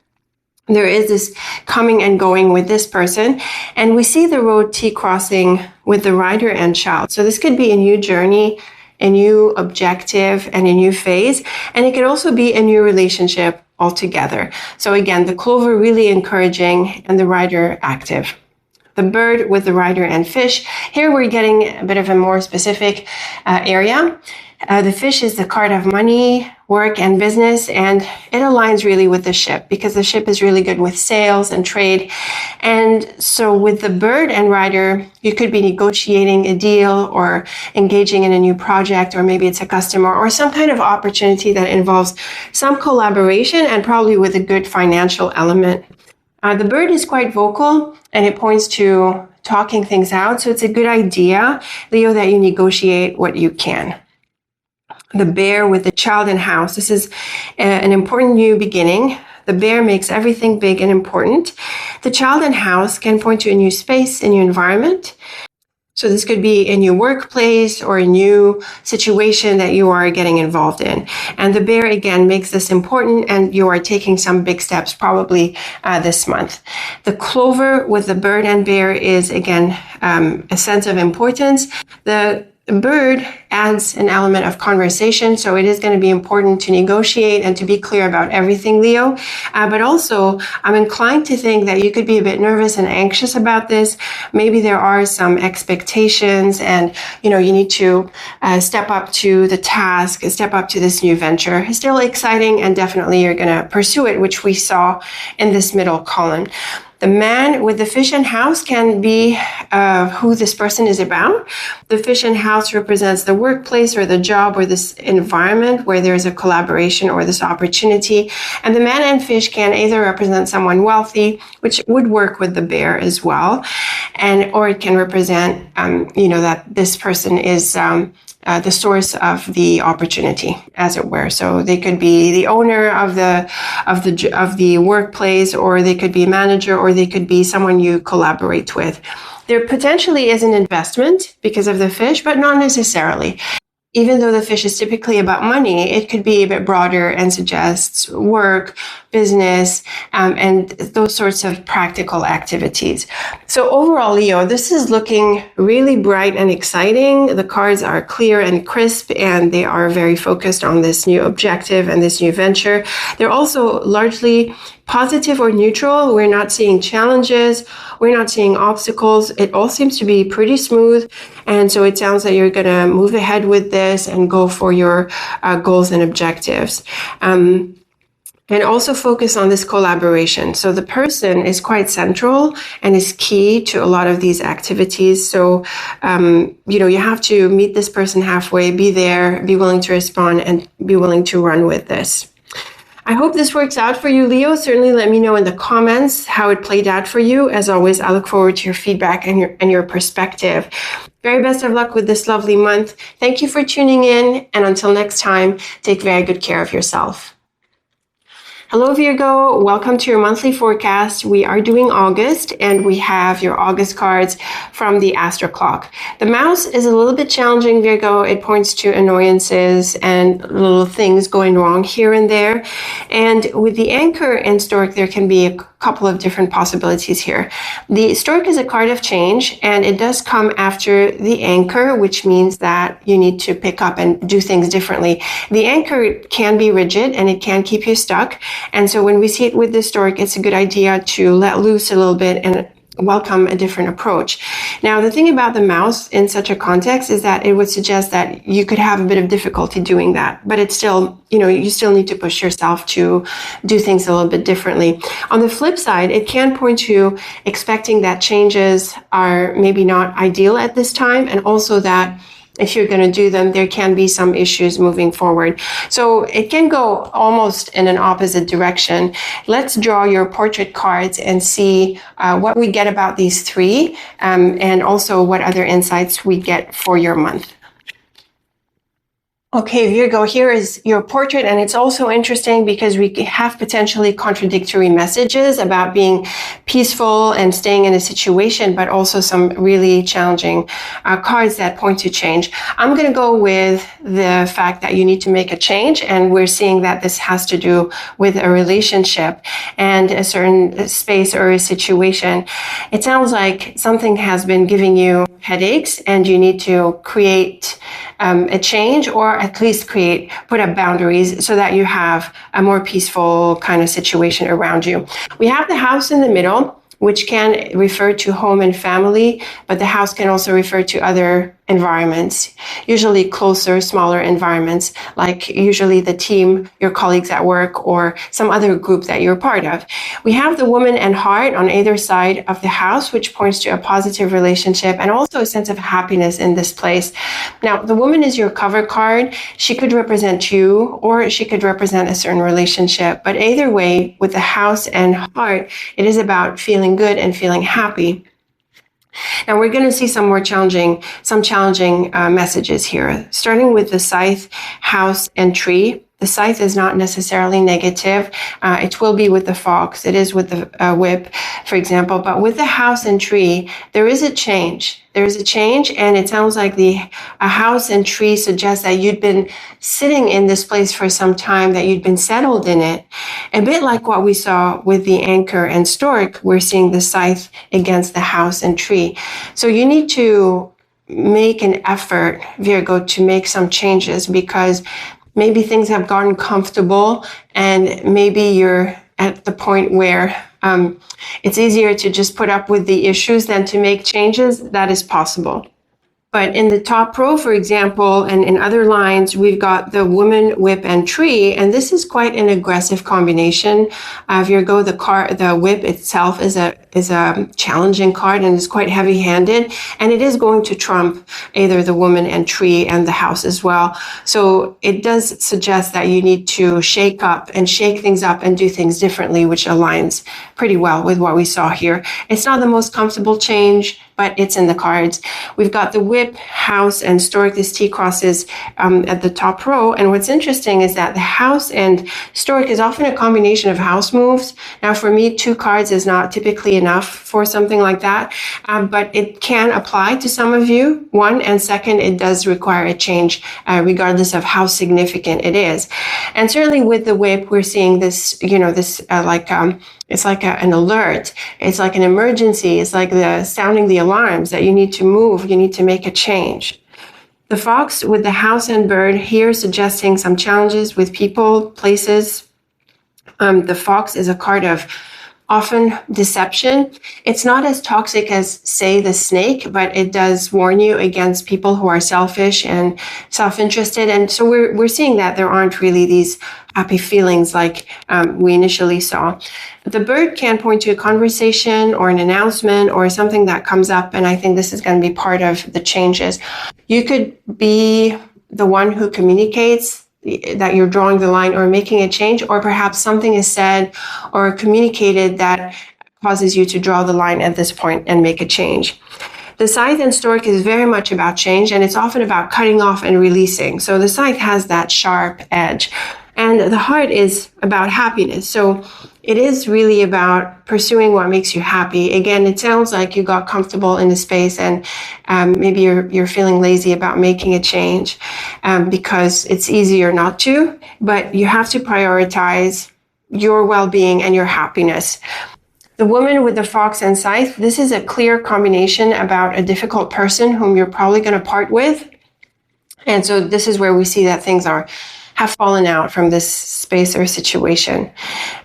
There is this coming and going with this person, and we see the Road T-crossing with the Rider and Child. So this could be a new journey, a new objective, and a new phase, and it could also be a new relationship altogether. So again, the Clover really encouraging, and the Rider active. The Bird with the Rider and Fish. Here we're getting a bit of a more specific area. The Fish is the card of money, work, and business, and it aligns really with the Ship, because the Ship is really good with sales and trade. And so with the Bird and Rider, you could be negotiating a deal, or engaging in a new project, or maybe it's a customer, or some kind of opportunity that involves some collaboration, and probably with a good financial element. The Bird is quite vocal, and it points to talking things out. So it's a good idea, Leo, that you negotiate what you can. The Bear with the Child and House. This is an important new beginning. The Bear makes everything big and important. The Child and House can point to a new space, a new environment. So this could be a new workplace, or a new situation that you are getting involved in. And the Bear, again, makes this important, and you are taking some big steps probably this month. The Clover with the Bird and Bear is, again, a sense of importance. The Bird adds an element of conversation, so it is going to be important to negotiate and to be clear about everything, Leo. But also, I'm inclined to think that you could be a bit nervous and anxious about this. Maybe there are some expectations, and you need to step up to the task, step up to this new venture. It's still exciting, and definitely you're going to pursue it, which we saw in this middle column. The Man with the Fish and House can be who this person is about. The Fish and House represents the workplace, or the job, or this environment where there's a collaboration, or this opportunity. And the Man and Fish can either represent someone wealthy, which would work with the Bear as well, or it can represent, that this person is the source of the opportunity, as it were. So they could be the owner of the workplace, or they could be a manager, or they could be someone you collaborate with. There potentially is an investment because of the Fish, but not necessarily. Even though the Fish is typically about money, it could be a bit broader and suggests work, business, and those sorts of practical activities. So overall, Leo, this is looking really bright and exciting. The cards are clear and crisp, and they are very focused on this new objective and this new venture. They're also largely positive or neutral. We're not seeing challenges. We're not seeing obstacles. It all seems to be pretty smooth. And so it sounds like you're going to move ahead with this and go for your goals and objectives. And also focus on this collaboration. So the person is quite central and is key to a lot of these activities. So, you have to meet this person halfway, be there, be willing to respond, and be willing to run with this. I hope this works out for you, Leo. Certainly let me know in the comments how it played out for you. As always, I look forward to your feedback and your perspective. Very best of luck with this lovely month. Thank you for tuning in. And until next time, take very good care of yourself. Hello, Virgo. Welcome to your monthly forecast. We are doing August, and we have your August cards from the Astro Clock. The mouse is a little bit challenging, Virgo. It points to annoyances and little things going wrong here and there. And with the Anchor and Stork, there can be a couple of different possibilities here. The Stork is a card of change, and it does come after the Anchor, which means that you need to pick up and do things differently. The Anchor can be rigid, and it can keep you stuck. And so when we see it with the Stork, it's a good idea to let loose a little bit and welcome a different approach. Now, the thing about the mouse in such a context is that it would suggest that you could have a bit of difficulty doing that, but it's still, you still need to push yourself to do things a little bit differently. On the flip side, it can point to expecting that changes are maybe not ideal at this time, and also that if you're going to do them, there can be some issues moving forward. So it can go almost in an opposite direction. Let's draw your portrait cards and see what we get about these three, and also what other insights we get for your month. Okay, Virgo, here is your portrait, and it's also interesting because we have potentially contradictory messages about being peaceful and staying in a situation, but also some really challenging cards that point to change. I'm going to go with the fact that you need to make a change, and we're seeing that this has to do with a relationship and a certain space or a situation. It sounds like something has been giving you headaches, and you need to create a change, or at least put up boundaries so that you have a more peaceful kind of situation around you. We have the house in the middle, which can refer to home and family, but the house can also refer to other environments, usually closer, smaller environments, like usually the team, your colleagues at work, or some other group that you're part of. We have the woman and heart on either side of the house, which points to a positive relationship and also a sense of happiness in this place. Now, the woman is your cover card. She could represent you, or she could represent a certain relationship. But either way, with the house and heart, it is about feeling good and feeling happy. Now we're going to see some challenging messages here, starting with the scythe, house, and tree. The scythe is not necessarily negative. It will be with the fox. It is with the whip, for example. But with the house and tree, there is a change. There is a change, and it sounds like a house and tree suggests that you'd been sitting in this place for some time, that you'd been settled in it. A bit like what we saw with the Anchor and Stork, we're seeing the scythe against the house and tree. So you need to make an effort, Virgo, to make some changes, because maybe things have gotten comfortable, and maybe you're at the point where it's easier to just put up with the issues than to make changes. That is possible. But in the top row, for example, and in other lines, we've got the woman, whip, and tree. And this is quite an aggressive combination. Virgo, the whip itself is a challenging card, and is quite heavy-handed. And it is going to trump either the woman and tree and the house as well. So it does suggest that you need to shake things up and do things differently, which aligns pretty well with what we saw here. It's not the most comfortable change, but it's in the cards. We've got the whip, house, and stork, these T crosses at the top row. And what's interesting is that the house and stork is often a combination of house moves. Now, for me, 2 cards is not typically enough for something like that, but it can apply to some of you. 1, and 2nd, it does require a change, regardless of how significant it is. And certainly with the whip, we're seeing this, it's like an alert. It's like an emergency. It's like sounding the alarms that you need to move. You need to make a change. The fox with the house and bird here suggesting some challenges with people, places. The fox is a card of often deception. It's not as toxic as, say, the snake, but it does warn you against people who are selfish and self-interested. And so we're seeing that there aren't really these happy feelings like we initially saw. The bird can point to a conversation or an announcement or something that comes up, and I think this is going to be part of the changes. You could be the one who communicates that you're drawing the line or making a change, or perhaps something is said or communicated that causes you to draw the line at this point and make a change. The scythe and stork is very much about change, and it's often about cutting off and releasing. So the scythe has that sharp edge, and the heart is about happiness. So it is really about pursuing what makes you happy. Again, it sounds like you got comfortable in a space and maybe you're feeling lazy about making a change because it's easier not to, but you have to prioritize your well-being and your happiness. The woman with the fox and scythe, this is a clear combination about a difficult person whom you're probably going to part with. And so this is where we see that things have fallen out from this space or situation.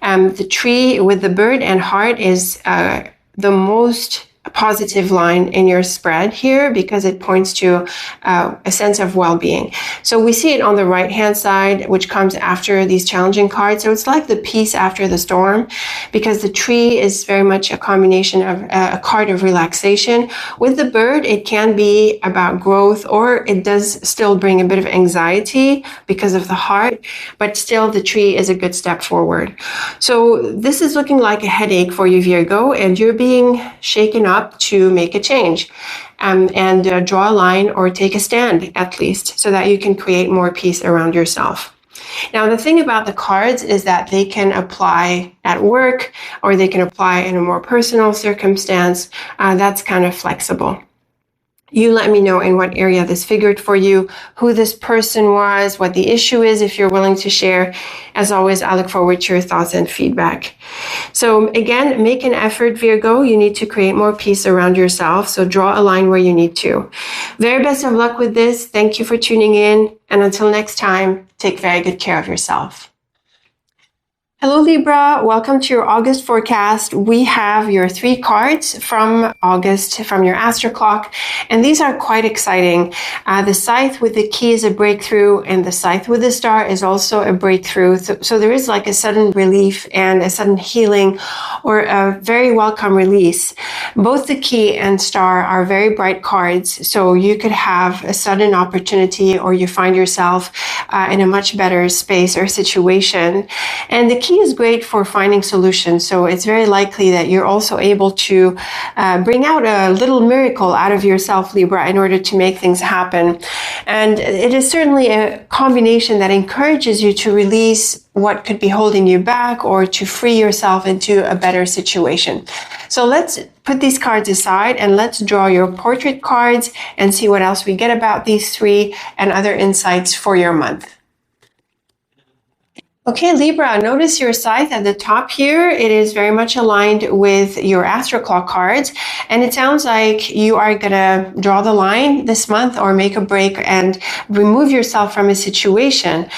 The tree with the bird and heart is the most positive line in your spread here because it points to a sense of well-being. So we see it on the right-hand side, which comes after these challenging cards. So it's like the peace after the storm, because the tree is very much a combination of a card of relaxation. With the bird, it can be about growth, or it does still bring a bit of anxiety because of the heart, but still the tree is a good step forward. So this is looking like a headache for you, Virgo, and you're being shaken up to make a change and draw a line or take a stand, at least, so that you can create more peace around yourself. Now, the thing about the cards is that they can apply at work, or they can apply in a more personal circumstance. That's kind of flexible. You let me know in what area this figured for you, who this person was, what the issue is, if you're willing to share. As always, I look forward to your thoughts and feedback. So again, make an effort, Virgo. You need to create more peace around yourself. So draw a line where you need to. Very best of luck with this. Thank you for tuning in. And until next time, take very good care of yourself. Hello, Libra. Welcome to your August forecast. We have your 3 cards from August from your astro clock, and these are quite exciting. The scythe with the key is a breakthrough, and the scythe with the star is also a breakthrough. So there is like a sudden relief and a sudden healing, or a very welcome release. Both the key and star are very bright cards, so you could have a sudden opportunity, or you find yourself in a much better space or situation. And the key is great for finding solutions, so it's very likely that you're also able to bring out a little miracle out of yourself, Libra, in order to make things happen. And it is certainly a combination that encourages you to release what could be holding you back, or to free yourself into a better situation. So let's put these cards aside and let's draw your portrait cards and see what else we get about these 3 and other insights for your month. Okay, Libra, notice your scythe at the top here. It is very much aligned with your astro clock cards, and it sounds like you are going to draw the line this month, or make a break and remove yourself from a situation.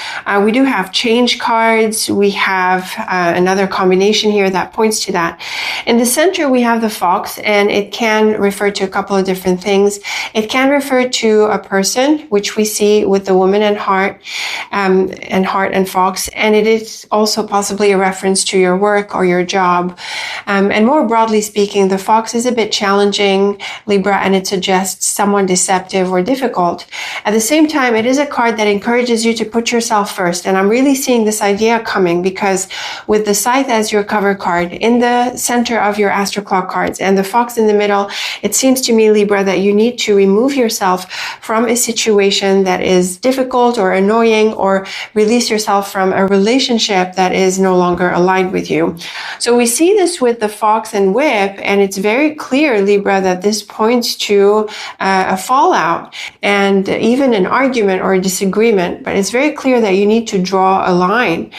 We do have change cards. We have another combination here that points to that. In the center, we have the fox, and it can refer to a couple of different things. It can refer to a person, which we see with the woman and heart and fox, and it is also possibly a reference to your work or your job. And more broadly speaking, the fox is a bit challenging, Libra, and it suggests someone deceptive or difficult. At the same time, it is a card that encourages you to put yourself first. And I'm really seeing this idea coming, because with the scythe as your cover card in the center of your astro clock cards and the fox in the middle, it seems to me, Libra, that you need to remove yourself from a situation that is difficult or annoying, or release yourself from a relationship that is no longer aligned with you. So we see this with the fox and whip, and it's very clear, Libra, that this points to a fallout and even an argument or a disagreement, but it's very clear that you need to draw a line.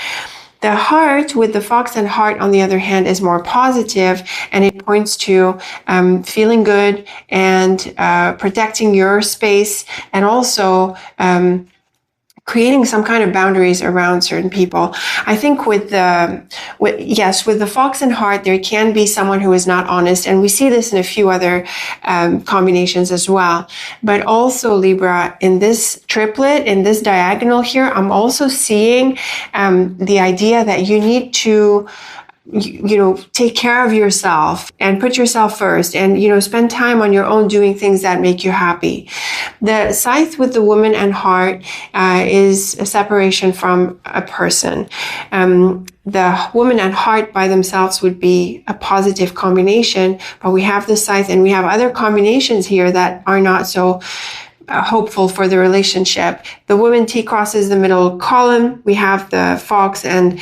The heart with the fox and heart, on the other hand, is more positive, and it points to feeling good and protecting your space, and also creating some kind of boundaries around certain people. I think with the Fox and Heart, there can be someone who is not honest, and we see this in a few other combinations as well. But also, Libra, in this triplet, in this diagonal here, I'm also seeing the idea that you need to take care of yourself and put yourself first, and, spend time on your own doing things that make you happy. The Scythe with the Woman and Heart is a separation from a person. The Woman and Heart by themselves would be a positive combination, but we have the Scythe and we have other combinations here that are not so hopeful for the relationship. The Woman T crosses the middle column. We have the Fox and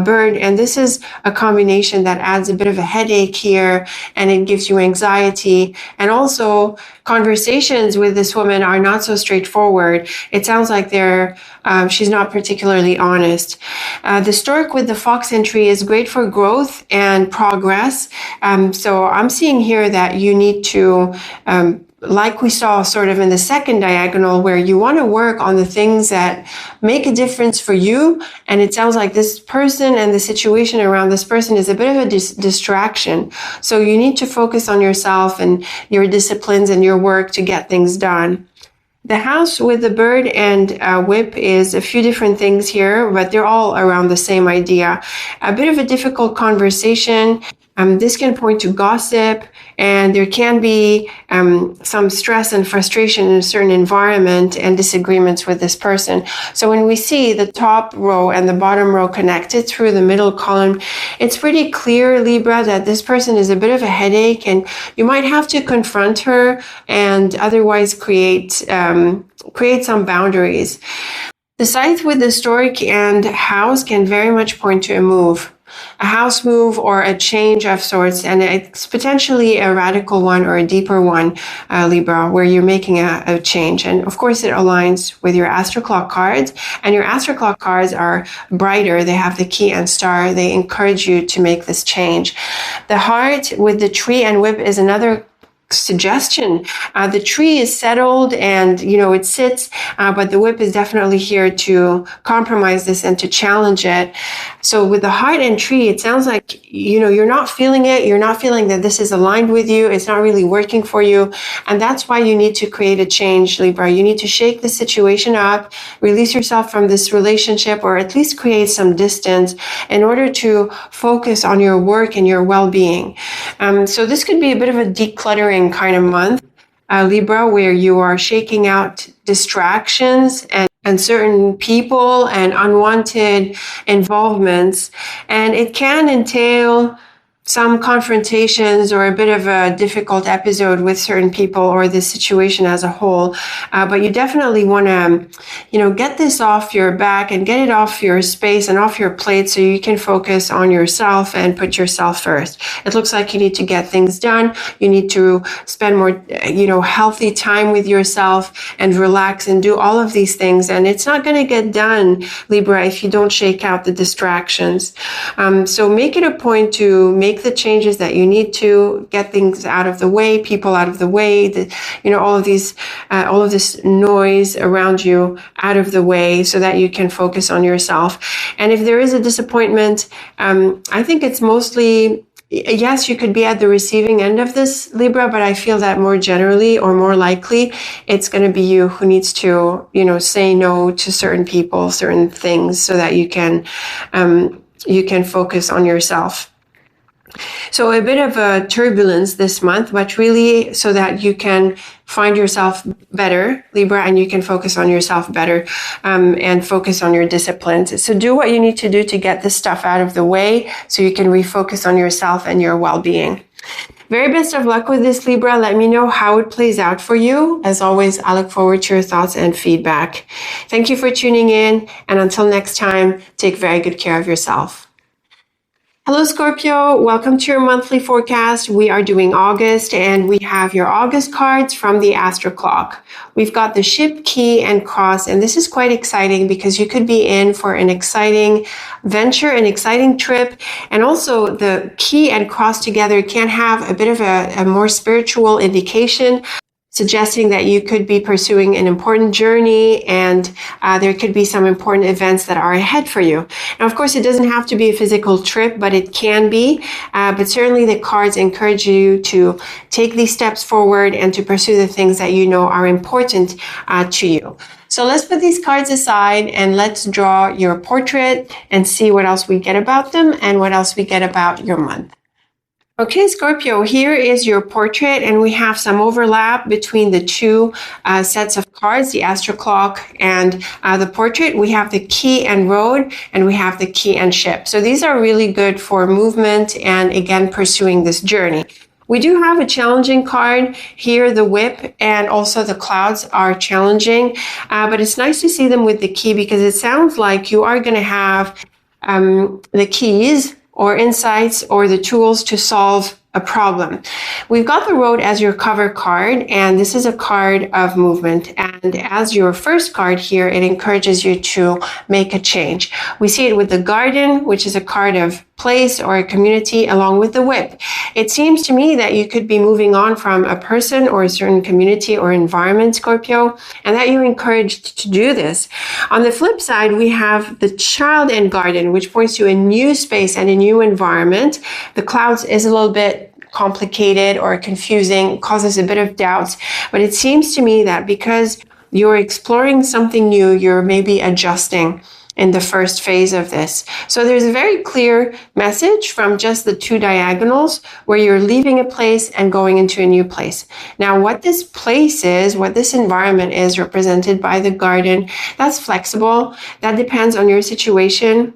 Bird, and this is a combination that adds a bit of a headache here, and it gives you anxiety. And also, conversations with this woman are not so straightforward. It sounds like she's not particularly honest. The Stork with the Fox entry is great for growth and progress. So I'm seeing here that you need to like we saw sort of in the second diagonal, where you want to work on the things that make a difference for you. And it sounds like this person and the situation around this person is a bit of a distraction. So you need to focus on yourself and your disciplines and your work to get things done. The House with the Bird and Whip is a few different things here, but they're all around the same idea. A bit of a difficult conversation. This can point to gossip, and there can be some stress and frustration in a certain environment and disagreements with this person. So when we see the top row and the bottom row connected through the middle column, it's pretty clear, Libra, that this person is a bit of a headache, and you might have to confront her and otherwise create some boundaries. The Scythe with the Stork and House can very much point to a house move or a change of sorts, and it's potentially a radical one or a deeper one, Libra, where you're making a change. And of course, it aligns with your Astro Clock cards, and your Astro Clock cards are brighter. They have the Key and Star. They encourage you to make this change. The Heart with the Tree and Whip is another suggestion. The tree is settled and, it sits, but the Whip is definitely here to compromise this and to challenge it. So with the Heart and Tree, it sounds like, you're not feeling it. You're not feeling that this is aligned with you. It's not really working for you. And that's why you need to create a change, Libra. You need to shake the situation up, release yourself from this relationship, or at least create some distance in order to focus on your work and your well-being. So this could be a bit of a decluttering kind of month, Libra, where you are shaking out distractions and certain people and unwanted involvements. And it can entail some confrontations or a bit of a difficult episode with certain people or the situation as a whole. But you definitely want to, get this off your back and get it off your space and off your plate so you can focus on yourself and put yourself first. It looks like you need to get things done. You need to spend more, healthy time with yourself and relax and do all of these things. And it's not going to get done, Libra, if you don't shake out the distractions. So make it a point to make the changes that you need to, get things out of the way, people out of the way, all of this noise around you out of the way so that you can focus on yourself. And if there is a disappointment, I think it's mostly, yes, you could be at the receiving end of this, Libra, but I feel that more generally or more likely, it's going to be you who needs to, say no to certain people, certain things so that you can focus on yourself. So a bit of a turbulence this month, but really so that you can find yourself better, Libra, and you can focus on yourself better and focus on your disciplines. So do what you need to do to get this stuff out of the way so you can refocus on yourself and your well-being. Very best of luck with this, Libra. Let me know how it plays out for you. As always, I look forward to your thoughts and feedback. Thank you for tuning in, and until next time, take very good care of yourself. Hello, Scorpio. Welcome to your monthly forecast. We are doing August, and we have your August cards from the Astro Clock. We've got the Ship, Key, and Cross, and this is quite exciting because you could be in for an exciting venture, an exciting trip, and also the Key and Cross together can have a bit of a more spiritual indication. suggesting that you could be pursuing an important journey, and there could be some important events that are ahead for you. Now, of course, it doesn't have to be a physical trip, but it can be. But certainly the cards encourage you to take these steps forward and to pursue the things that you know are important to you. So let's put these cards aside and let's draw your portrait and see what else we get about them and what else we get about your month. Okay, Scorpio, here is your portrait, and we have some overlap between the two sets of cards, the Astro Clock and the portrait. We have the Key and Road, and we have the Key and Ship. So these are really good for movement and, again, pursuing this journey. We do have a challenging card here, the Whip, and also the Clouds are challenging, but it's nice to see them with the Key because it sounds like you are going to have the keys or insights or the tools to solve a problem. We've got the Road as your cover card, and this is a card of movement. And as your first card here, it encourages you to make a change. We see it with the Garden, which is a card of place or a community, along with the Whip. It seems to me that you could be moving on from a person or a certain community or environment, Scorpio, and that you're encouraged to do this. On the flip side, we have the Child and Garden, which points to a new space and a new environment. The Clouds is a little bit complicated or confusing, causes a bit of doubts, but it seems to me that because you're exploring something new, you're maybe adjusting in the first phase of this. So there's a very clear message from just the two diagonals where you're leaving a place and going into a new place. Now, what this place is, what this environment is represented by the Garden, that's flexible. That depends on your situation.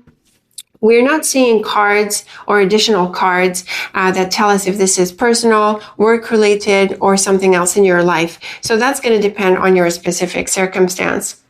We're not seeing cards or additional cards that tell us if this is personal, work-related, or something else in your life. So that's going to depend on your specific circumstance.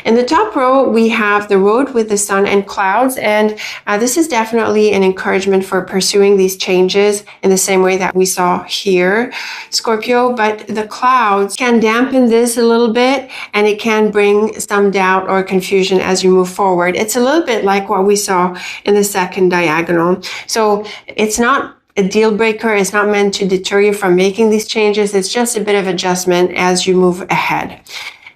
In the top row, we have the Road with the Sun and Clouds, and this is definitely an encouragement for pursuing these changes in the same way that we saw here, Scorpio, but the Clouds can dampen this a little bit, and it can bring some doubt or confusion as you move forward. It's a little bit like what we saw in the second diagonal. So it's not a deal breaker. It's not meant to deter you from making these changes. It's just a bit of adjustment as you move ahead.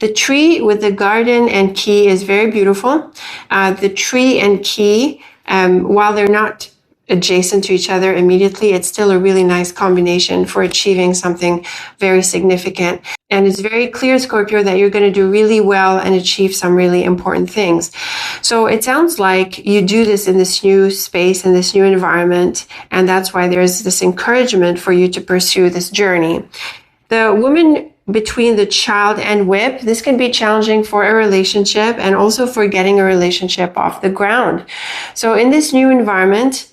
The Tree with the Garden and Key is very beautiful. The Tree and Key, while they're not adjacent to each other immediately, it's still a really nice combination for achieving something very significant. And it's very clear, Scorpio, that you're going to do really well and achieve some really important things. So it sounds like you do this in this new space, in this new environment, and that's why there's this encouragement for you to pursue this journey. The Woman between the Child and Whip, this can be challenging for a relationship and also for getting a relationship off the ground. So in this new environment,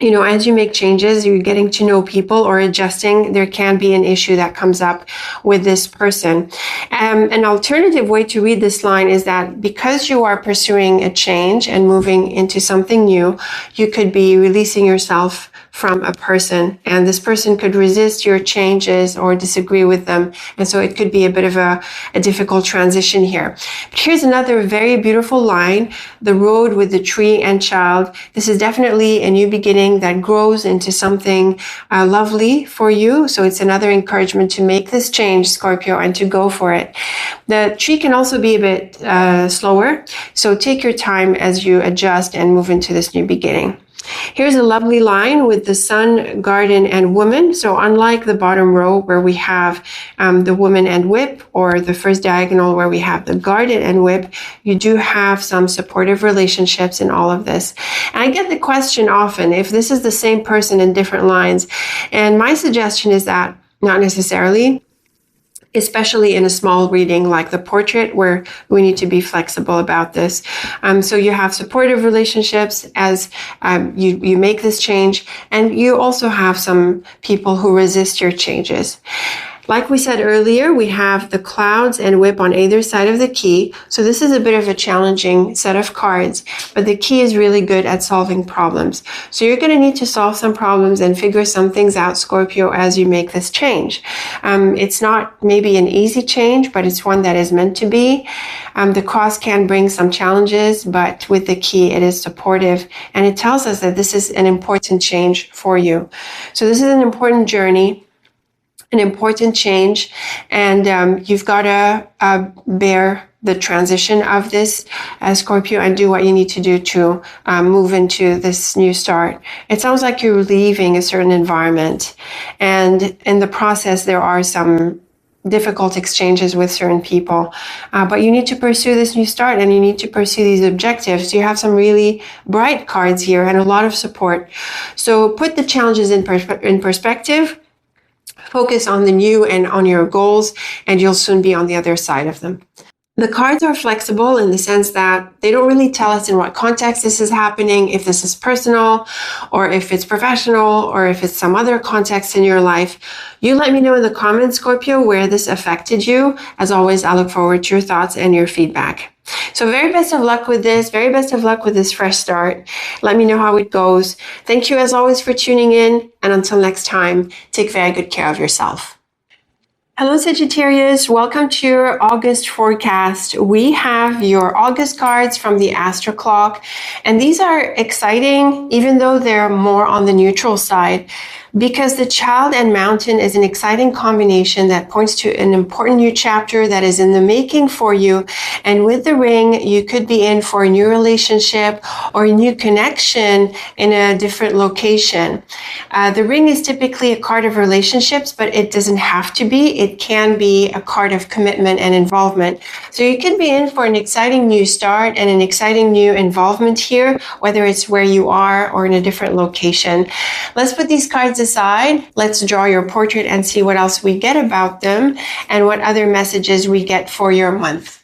you know, as you make changes, you're getting to know people or adjusting, there can be an issue that comes up with this person. An alternative way to read this line is that because you are pursuing a change and moving into something new, you could be releasing yourself from a person, and this person could resist your changes or disagree with them. And so it could be a bit of a difficult transition here. But here's another very beautiful line, the Road with the Tree and Child. This is definitely a new beginning that grows into something lovely for you. So it's another encouragement to make this change, Scorpio, and to go for it. The Tree can also be a bit slower. So take your time as you adjust and move into this new beginning. Here's a lovely line with the Sun, Garden, and Woman. So unlike the bottom row where we have the Woman and Whip, or the first diagonal where we have the Garden and Whip, you do have some supportive relationships in all of this. And I get the question often if this is the same person in different lines. And my suggestion is that not necessarily, especially in a small reading like the portrait, where we need to be flexible about this. So you have supportive relationships as you make this change, and you also have some people who resist your changes. Like we said earlier, we have the Clouds and Whip on either side of the Key. So this is a bit of a challenging set of cards, but the Key is really good at solving problems. So you're going to need to solve some problems and figure some things out, Scorpio, as you make this change. It's not maybe an easy change, but it's one that is meant to be. The cross can bring some challenges, but with the Key, it is supportive, and it tells us that this is an important change for you. So this is an important journey. an important change, and you've got to bear the transition of this Scorpio and do what you need to do to move into this new start. It sounds like you're leaving a certain environment, and in the process there are some difficult exchanges with certain people, but you need to pursue this new start and you need to pursue these objectives. You have some really bright cards here and a lot of support. So put the challenges in perspective, focus on the new and on your goals, and you'll soon be on the other side of them. The cards are flexible in the sense that they don't really tell us in what context this is happening, if this is personal or if it's professional or if it's some other context in your life. You let me know in the comments, Scorpio, where this affected you. As always, I look forward to your thoughts and your feedback. So very best of luck with this. Very best of luck with this fresh start. Let me know how it goes. Thank you as always for tuning in. And until next time, take very good care of yourself. Hello Sagittarius, welcome to your August forecast. We have your August cards from the Astro Clock, and these are exciting even though they're more on the neutral side, because the Child and Mountain is an exciting combination that points to an important new chapter that is in the making for you. And with the Ring, you could be in for a new relationship or a new connection in a different location. The Ring is typically a card of relationships, but it doesn't have to be. It can be a card of commitment and involvement. So you could be in for an exciting new start and an exciting new involvement here, whether it's where you are or in a different location. Let's put these cards aside. Let's draw your portrait and see what else we get about them and what other messages we get for your month.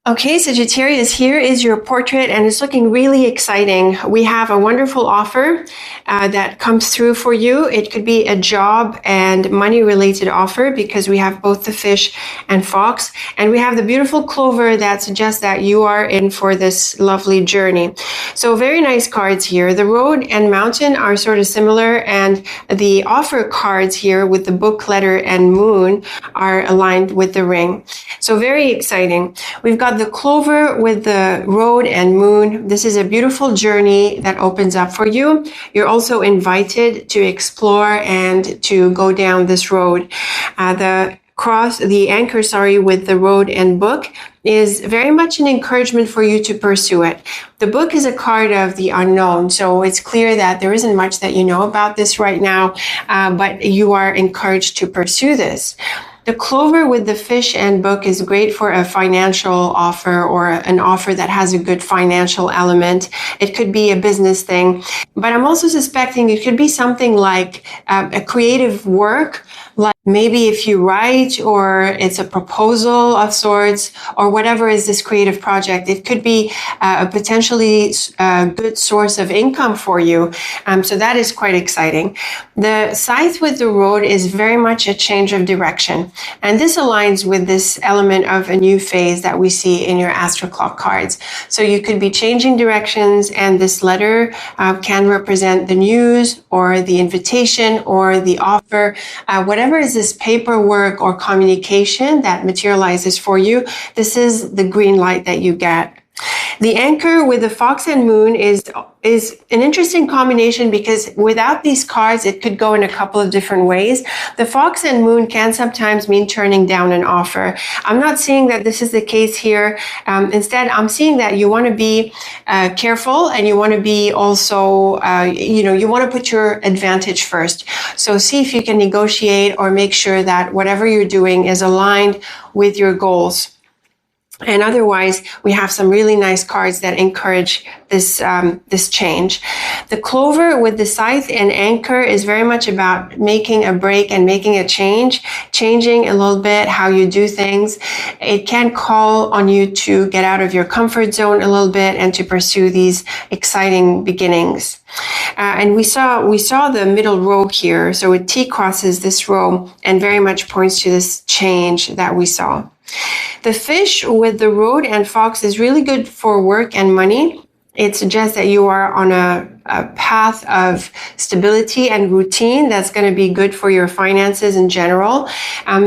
Okay, Sagittarius, here is your portrait and it's looking really exciting. We have a wonderful offer that comes through for you. It could be a job and money related offer because we have both the Fish and Fox, and we have the beautiful Clover that suggests that you are in for this lovely journey. So very nice cards here. The Road and Mountain are sort of similar, and the offer cards here with the Book, Letter, and Moon are aligned with the Ring. So very exciting. We've got the Clover with the Road and Moon. This is a beautiful journey that opens up for you. You're also invited to explore and to go down this road. The anchor, with the Road and Book is very much an encouragement for you to pursue it. The Book is a card of the unknown, so it's clear that there isn't much that you know about this right now, but you are encouraged to pursue this. The Clover with the Fish and Book is great for a financial offer or an offer that has a good financial element. It could be a business thing, but I'm also suspecting it could be something like a creative work, like maybe if you write or it's a proposal of sorts or whatever is this creative project. It could be a potentially good source of income for you. So that is quite exciting. The Scythe with the Road is very much a change of direction. And this aligns with this element of a new phase that we see in your Astro Clock cards. So you could be changing directions, and this letter can represent the news or the invitation or the offer, whatever is this paperwork or communication that materializes for you. This is the green light that you get. The Anchor with the Fox and Moon is an interesting combination because without these cards, it could go in a couple of different ways. The Fox and Moon can sometimes mean turning down an offer. I'm not seeing that this is the case here. Instead, I'm seeing that you want to be careful, and you want to be also, you want to put your advantage first. So see if you can negotiate or make sure that whatever you're doing is aligned with your goals. And otherwise, we have some really nice cards that encourage this change. The Clover with the Scythe and Anchor is very much about making a break and making a change, changing a little bit how you do things. It can call on you to get out of your comfort zone a little bit and to pursue these exciting beginnings. And we saw the middle row here, so it T crosses this row and very much points to this change that we saw. The Fish with the Road and Fox is really good for work and money. It suggests that you are on a path of stability and routine that's going to be good for your finances in general.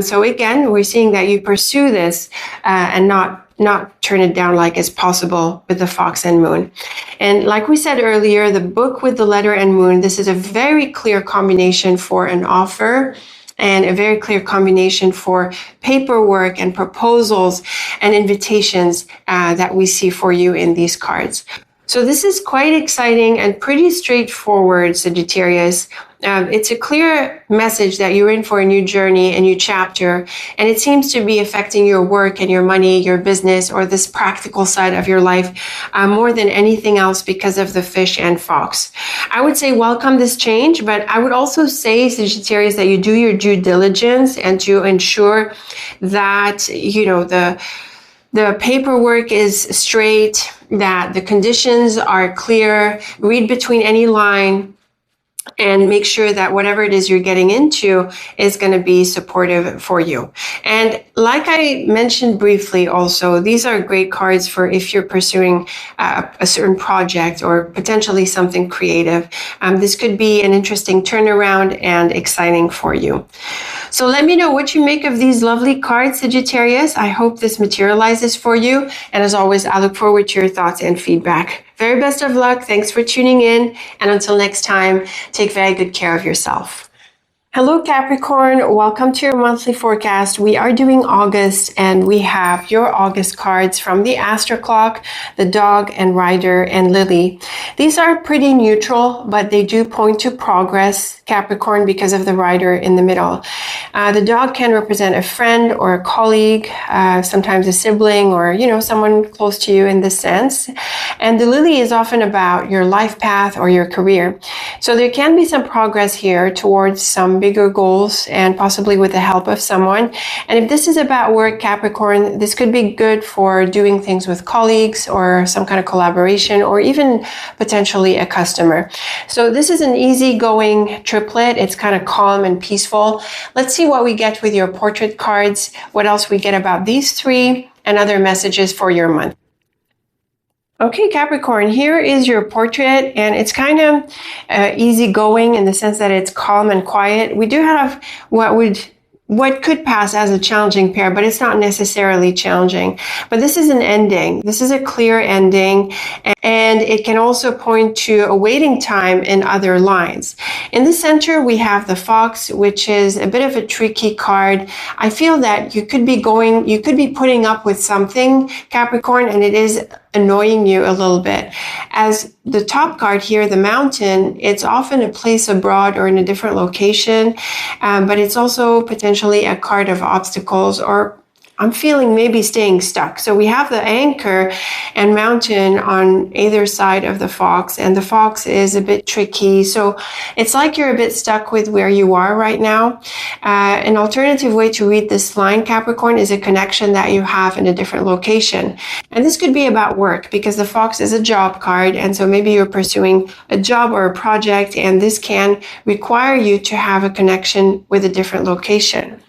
So again, we're seeing that you pursue this and not turn it down like is possible with the Fox and Moon. And like we said earlier, the Book with the Letter and Moon, this is a very clear combination for an offer and a very clear combination for paperwork and proposals and invitations that we see for you in these cards. So this is quite exciting and pretty straightforward, Sagittarius. It's a clear message that you're in for a new journey, a new chapter, and it seems to be affecting your work and your money, your business, or this practical side of your life more than anything else because of the fish and fox. I would say welcome this change, but I would also say, Sagittarius, that you do your due diligence and to ensure that, you know, the paperwork is straight, that the conditions are clear, read between any line, and make sure that whatever it is you're getting into is going to be supportive for you. And like I mentioned briefly also, these are great cards for if you're pursuing a certain project or potentially something creative. This could be an interesting turnaround and exciting for you. So let me know what you make of these lovely cards, Sagittarius. I hope this materializes for you. And as always, I look forward to your thoughts and feedback. Very best of luck. Thanks for tuning in. And until next time, take very good care of yourself. Hello, Capricorn. Welcome to your monthly forecast. We are doing August, and we have your August cards from the Astro Clock, the Dog and Rider, and Lily. These are pretty neutral, but they do point to progress, Capricorn, because of the Rider in the middle. The Dog can represent a friend or a colleague, sometimes a sibling, or, you know, someone close to you in this sense. And the Lily is often about your life path or your career. So there can be some progress here towards some bigger goals and possibly with the help of someone. And if this is about work, Capricorn, this could be good for doing things with colleagues or some kind of collaboration or even potentially a customer. So this is an easygoing triplet. It's kind of calm and peaceful. Let's see what we get with your portrait cards, what else we get about these three, and other messages for your month. Okay, Capricorn, here is your portrait, and it's kind of easygoing in the sense that it's calm and quiet. We do have what could pass as a challenging pair, but it's not necessarily challenging. But this is an ending. This is a clear ending, and it can also point to a waiting time in other lines. In the center, we have the Fox, which is a bit of a tricky card. I feel that you could be putting up with something, Capricorn, and it is annoying you a little bit. As the top card here, the Mountain, it's often a place abroad or in a different location, but it's also potentially a card of obstacles, or I'm feeling maybe staying stuck. So we have the Anchor and Mountain on either side of the Fox, and the Fox is a bit tricky. So it's like you're a bit stuck with where you are right now. An alternative way to read this line, Capricorn, is a connection that you have in a different location. And this could be about work, because the Fox is a job card. And so maybe you're pursuing a job or a project, and this can require you to have a connection with a different location.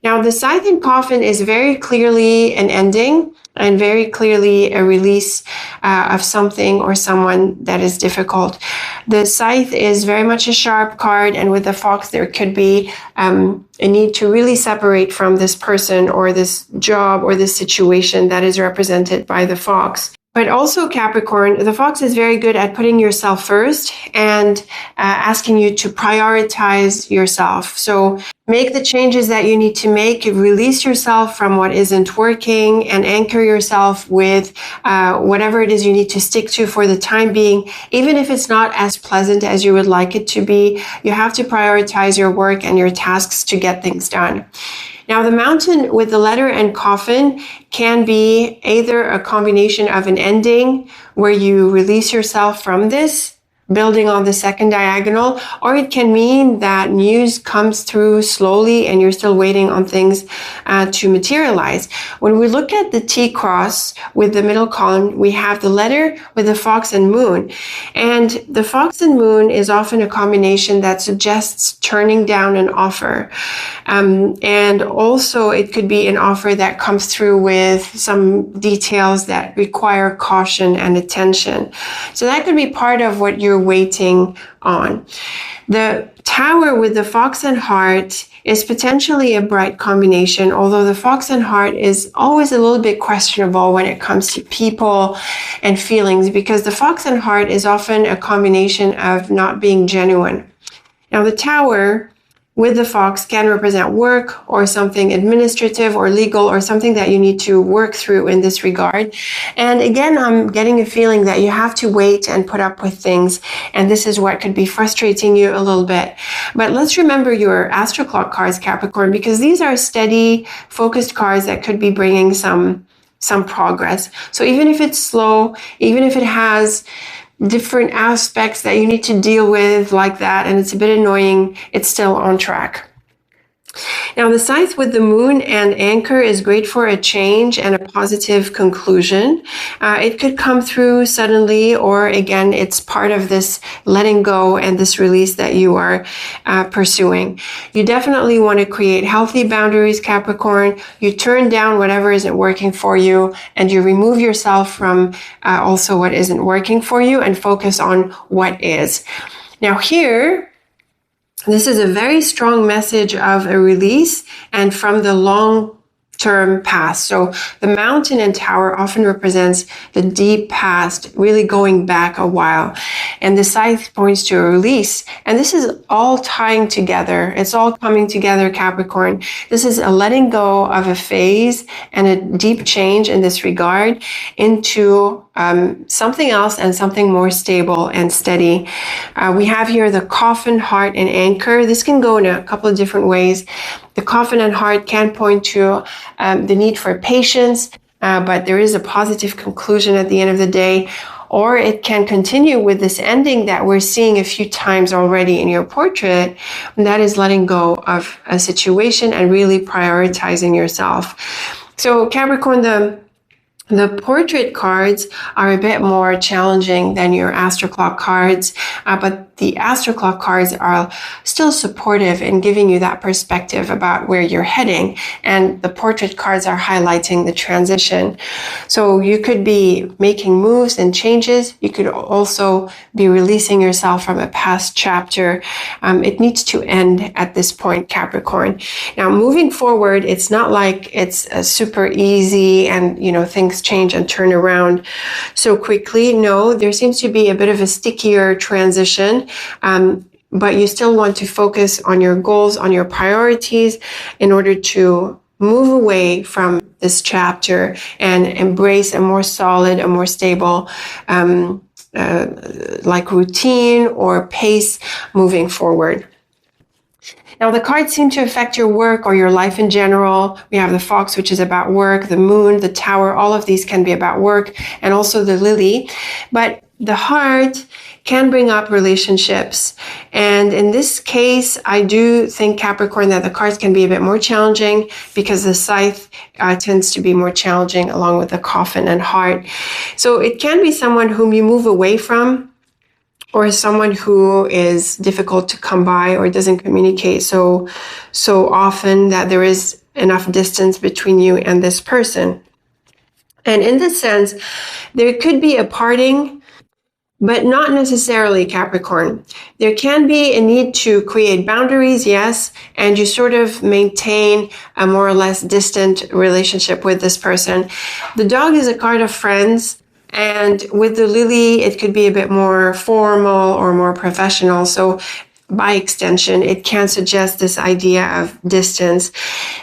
Now, the Scythe and Coffin is very clearly an ending and very clearly a release of something or someone that is difficult. The Scythe is very much a sharp card, and with the Fox, there could be a need to really separate from this person or this job or this situation that is represented by the Fox. But also, Capricorn, the Fox is very good at putting yourself first and asking you to prioritize yourself. So make the changes that you need to make, release yourself from what isn't working, and anchor yourself with whatever it is you need to stick to for the time being. Even if it's not as pleasant as you would like it to be, you have to prioritize your work and your tasks to get things done. Now, the Mountain with the Letter and Coffin can be either a combination of an ending where you release yourself from this, building on the second diagonal, or it can mean that news comes through slowly and you're still waiting on things to materialize. When we look at the T-cross with the middle column, we have the Letter with the Fox and Moon. And the Fox and Moon is often a combination that suggests turning down an offer. And also it could be an offer that comes through with some details that require caution and attention. So that could be part of what you're waiting on. The Tower with the Fox and Heart is potentially a bright combination, although the Fox and Heart is always a little bit questionable when it comes to people and feelings, because the Fox and Heart is often a combination of not being genuine. Now, the Tower with the fox can represent work or something administrative or legal or something that you need to work through in this regard. And again, I'm getting a feeling that you have to wait and put up with things. And this is what could be frustrating you a little bit. But let's remember your astro clock cards, Capricorn, because these are steady, focused cards that could be bringing some progress. So even if it's slow, even if it has different aspects that you need to deal with like that, and it's a bit annoying, it's still on track. Now, the scythe with the moon and anchor is great for a change and a positive conclusion. It could come through suddenly, or again, it's part of this letting go and this release that you are pursuing. You definitely want to create healthy boundaries, Capricorn. You turn down whatever isn't working for you, and you remove yourself from also what isn't working for you and focus on what is. Now here, this is a very strong message of a release and from the long-term past. So the mountain and tower often represents the deep past, really going back a while. And the scythe points to a release. And this is all tying together. It's all coming together, Capricorn. This is a letting go of a phase and a deep change in this regard into something else and something more stable and steady. We have here the coffin, heart, and anchor. This can go in a couple of different ways. The coffin and heart can point to the need for patience, but there is a positive conclusion at the end of the day. Or it can continue with this ending that we're seeing a few times already in your portrait, and that is letting go of a situation and really prioritizing yourself. So Capricorn, the portrait cards are a bit more challenging than your astro clock cards, but the astro clock cards are still supportive in giving you that perspective about where you're heading, and the portrait cards are highlighting the transition. So you could be making moves and changes. You could also be releasing yourself from a past chapter. It needs to end at this point, Capricorn. Now, moving forward, it's not like it's super easy and, things change and turn around so quickly. No, there seems to be a bit of a stickier transition. But you still want to focus on your goals, on your priorities in order to move away from this chapter and embrace a more solid, a more stable, like routine or pace moving forward. Now, the cards seem to affect your work or your life in general. We have the fox, which is about work, the moon, the tower, all of these can be about work, and also the lily. But the heart can bring up relationships. And in this case, I do think, Capricorn, that the cards can be a bit more challenging because the scythe tends to be more challenging along with the coffin and heart. So it can be someone whom you move away from, or someone who is difficult to come by or doesn't communicate so often that there is enough distance between you and this person. And in this sense, there could be a parting, but not necessarily, Capricorn. There can be a need to create boundaries, yes, and you sort of maintain a more or less distant relationship with this person. The dog is a card of friends. And with the lily, it could be a bit more formal or more professional. So by extension, it can suggest this idea of distance.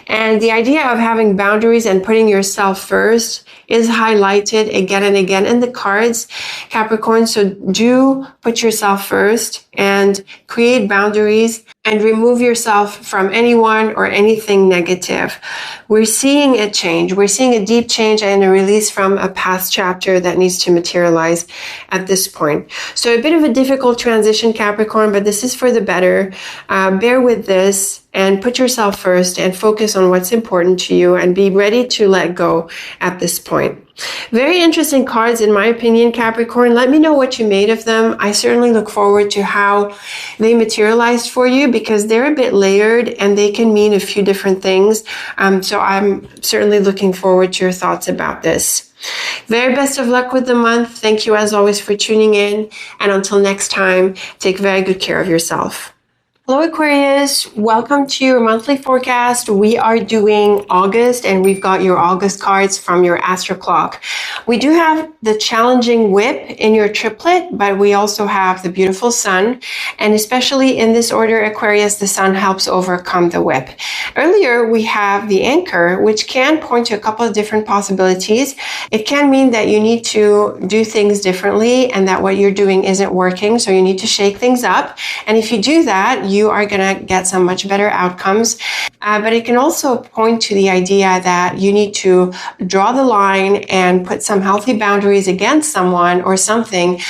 And the idea of having boundaries and putting yourself first is highlighted again and again in the cards, Capricorn. So do put yourself first and create boundaries and remove yourself from anyone or anything negative. We're seeing a change. We're seeing a deep change and a release from a past chapter that needs to materialize at this point. So a bit of a difficult transition, Capricorn, but this is for the better. Bear with this and put yourself first and focus on what's important to you and be ready to let go at this point. Very interesting cards, in my opinion, Capricorn. Let me know what you made of them. I certainly look forward to how they materialized for you because they're a bit layered and they can mean a few different things. So I'm certainly looking forward to your thoughts about this. Very best of luck with the month. Thank you as always for tuning in. And until next time, take very good care of yourself. Hello Aquarius, welcome to your monthly forecast. We are doing August and we've got your August cards from your astro clock. We do have the challenging whip in your triplet, but we also have the beautiful sun. And especially in this order, Aquarius, the sun helps overcome the whip. Earlier, we have the anchor, which can point to a couple of different possibilities. It can mean that you need to do things differently and that what you're doing isn't working. So you need to shake things up. And if you do that, you are going to get some much better outcomes. But it can also point to the idea that you need to draw the line and put some healthy boundaries against someone or something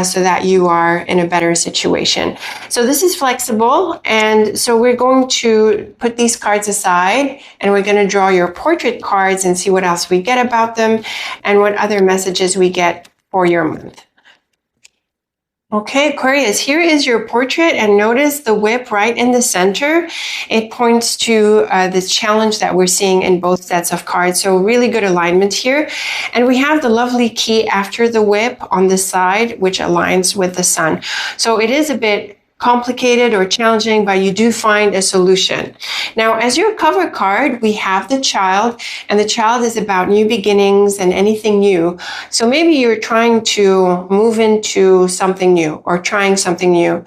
so that you are in a better situation. So this is flexible. And so we're going to put these cards aside and we're going to draw your portrait cards and see what else we get about them and what other messages we get for your month. Okay, Aquarius, here is your portrait and notice the whip right in the center. It points to this challenge that we're seeing in both sets of cards. So really good alignment here. And we have the lovely key after the whip on the side, which aligns with the sun. So it is a bit complicated or challenging, but you do find a solution. Now, as your cover card, we have the child, and the child is about new beginnings and anything new. So maybe you're trying to move into something new or trying something new.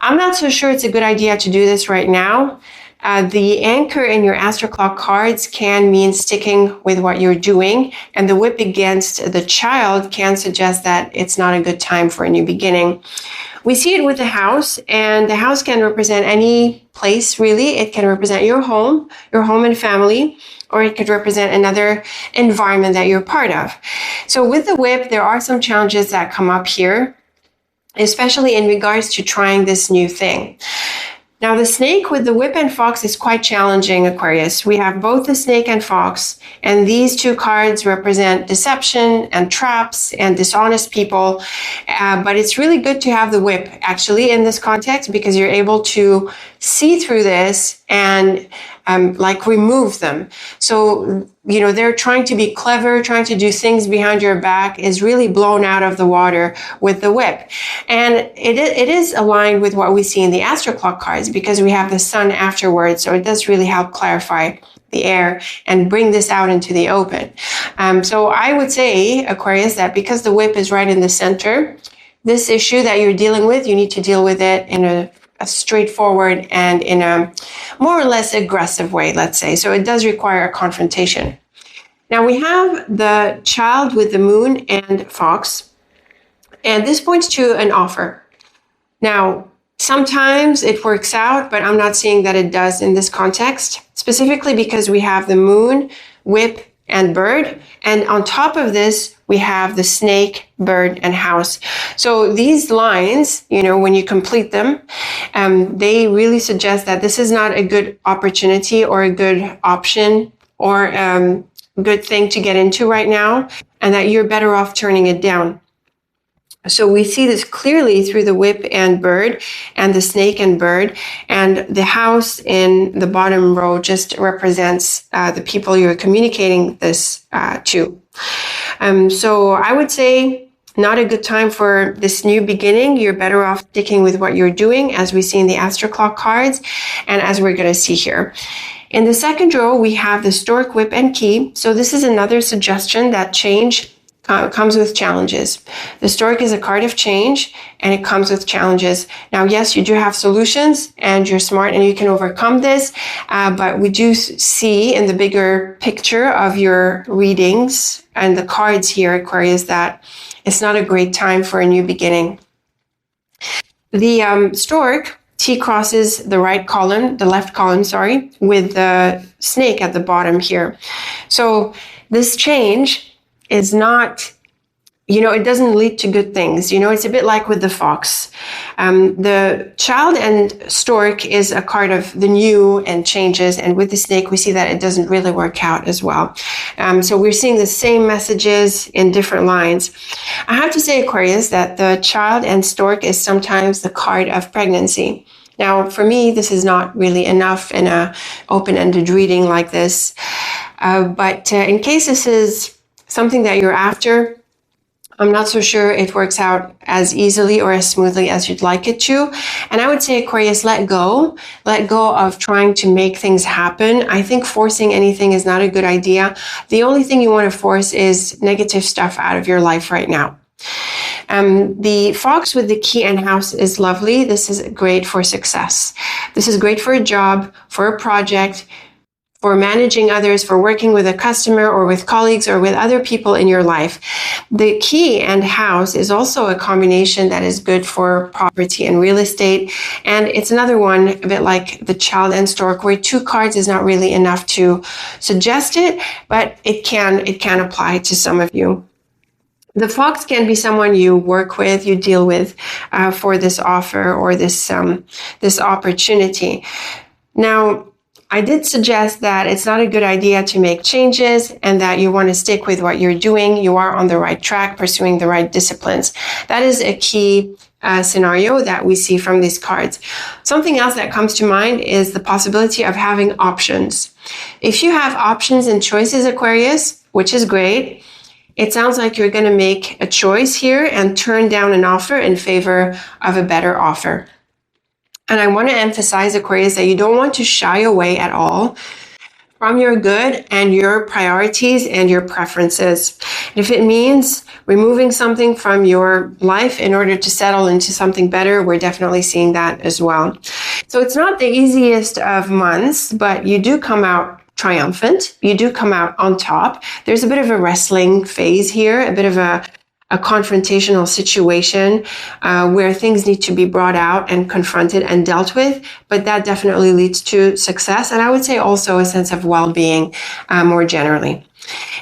I'm not so sure it's a good idea to do this right now. The anchor in your astro clock cards can mean sticking with what you're doing, and the whip against the child can suggest that it's not a good time for a new beginning. We see it with the house, and the house can represent any place, really. It can represent your home and family, or it could represent another environment that you're part of. So with the whip, there are some challenges that come up here, especially in regards to trying this new thing. Now, the snake with the whip and fox is quite challenging, Aquarius. We have both the snake and fox, and these two cards represent deception and traps and dishonest people. But it's really good to have the whip, actually, in this context, because you're able to see through this and remove them. So, you know, they're trying to be clever, trying to do things behind your back is really blown out of the water with the whip. And it is aligned with what we see in the astro clock cards because we have the sun afterwards. So it does really help clarify the air and bring this out into the open. So I would say, Aquarius, that because the whip is right in the center, this issue that you're dealing with, you need to deal with it in a straightforward and in a more or less aggressive way, let's say. So it does require a confrontation. Now we have the child with the moon and fox, and this points to an offer. Now, sometimes it works out, but I'm not seeing that it does in this context, specifically because we have the moon, whip, and bird. And on top of this, we have the snake, bird, and house. So these lines, you know, when you complete them, they really suggest that this is not a good opportunity or a good option or good thing to get into right now, and that you're better off turning it down. So we see this clearly through the whip and bird and the snake and bird, and the house in the bottom row just represents the people you're communicating this to. So I would say not a good time for this new beginning. You're better off sticking with what you're doing, as we see in the astro clock cards and as we're going to see here. In the second row, we have the stork, whip, and key. So this is another suggestion that change comes with challenges. The stork is a card of change and it comes with challenges. Now, yes, you do have solutions and you're smart and you can overcome this, but we do see in the bigger picture of your readings and the cards here, Aquarius, that it's not a great time for a new beginning. The stork T crosses the left column, with the snake at the bottom here. So this change is not, you know, it doesn't lead to good things. You know, it's a bit like with the fox. The child and stork is a card of the new and changes. And with the snake, we see that it doesn't really work out as well. So we're seeing the same messages in different lines. I have to say, Aquarius, that the child and stork is sometimes the card of pregnancy. Now, for me, this is not really enough in an open-ended reading like this. But in case this is something that you're after, I'm not so sure it works out as easily or as smoothly as you'd like it to. And I would say, Aquarius, let go of trying to make things happen. I think forcing anything is not a good idea. The only thing you want to force is negative stuff out of your life right now. The fox with the key and house is lovely. This is great for success. This is great for a job, for a project, for managing others, for working with a customer or with colleagues or with other people in your life. The key and house is also a combination that is good for property and real estate. And it's another one, a bit like the child and stork, where 2 cards is not really enough to suggest it, but it can apply to some of you. The fox can be someone you work with, you deal with for this offer or this opportunity. Now, I did suggest that it's not a good idea to make changes and that you want to stick with what you're doing. You are on the right track, pursuing the right disciplines. That is a key scenario that we see from these cards. Something else that comes to mind is the possibility of having options. If you have options and choices, Aquarius, which is great, it sounds like you're going to make a choice here and turn down an offer in favor of a better offer. And I want to emphasize, Aquarius, that you don't want to shy away at all from your good and your priorities and your preferences. If it means removing something from your life in order to settle into something better, we're definitely seeing that as well. So it's not the easiest of months, but you do come out triumphant. You do come out on top. There's a bit of a wrestling phase here, a bit of a confrontational situation where things need to be brought out and confronted and dealt with, but that definitely leads to success. And I would say also a sense of well-being more generally.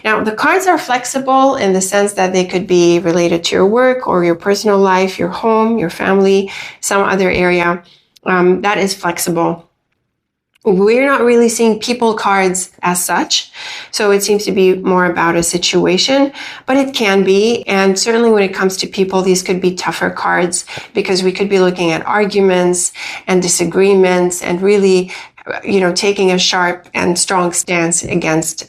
Now, the cards are flexible in the sense that they could be related to your work or your personal life, your home, your family, some other area that is flexible. We're not really seeing people cards as such, so it seems to be more about a situation, but it can be. And certainly when it comes to people, these could be tougher cards because we could be looking at arguments and disagreements and really, taking a sharp and strong stance against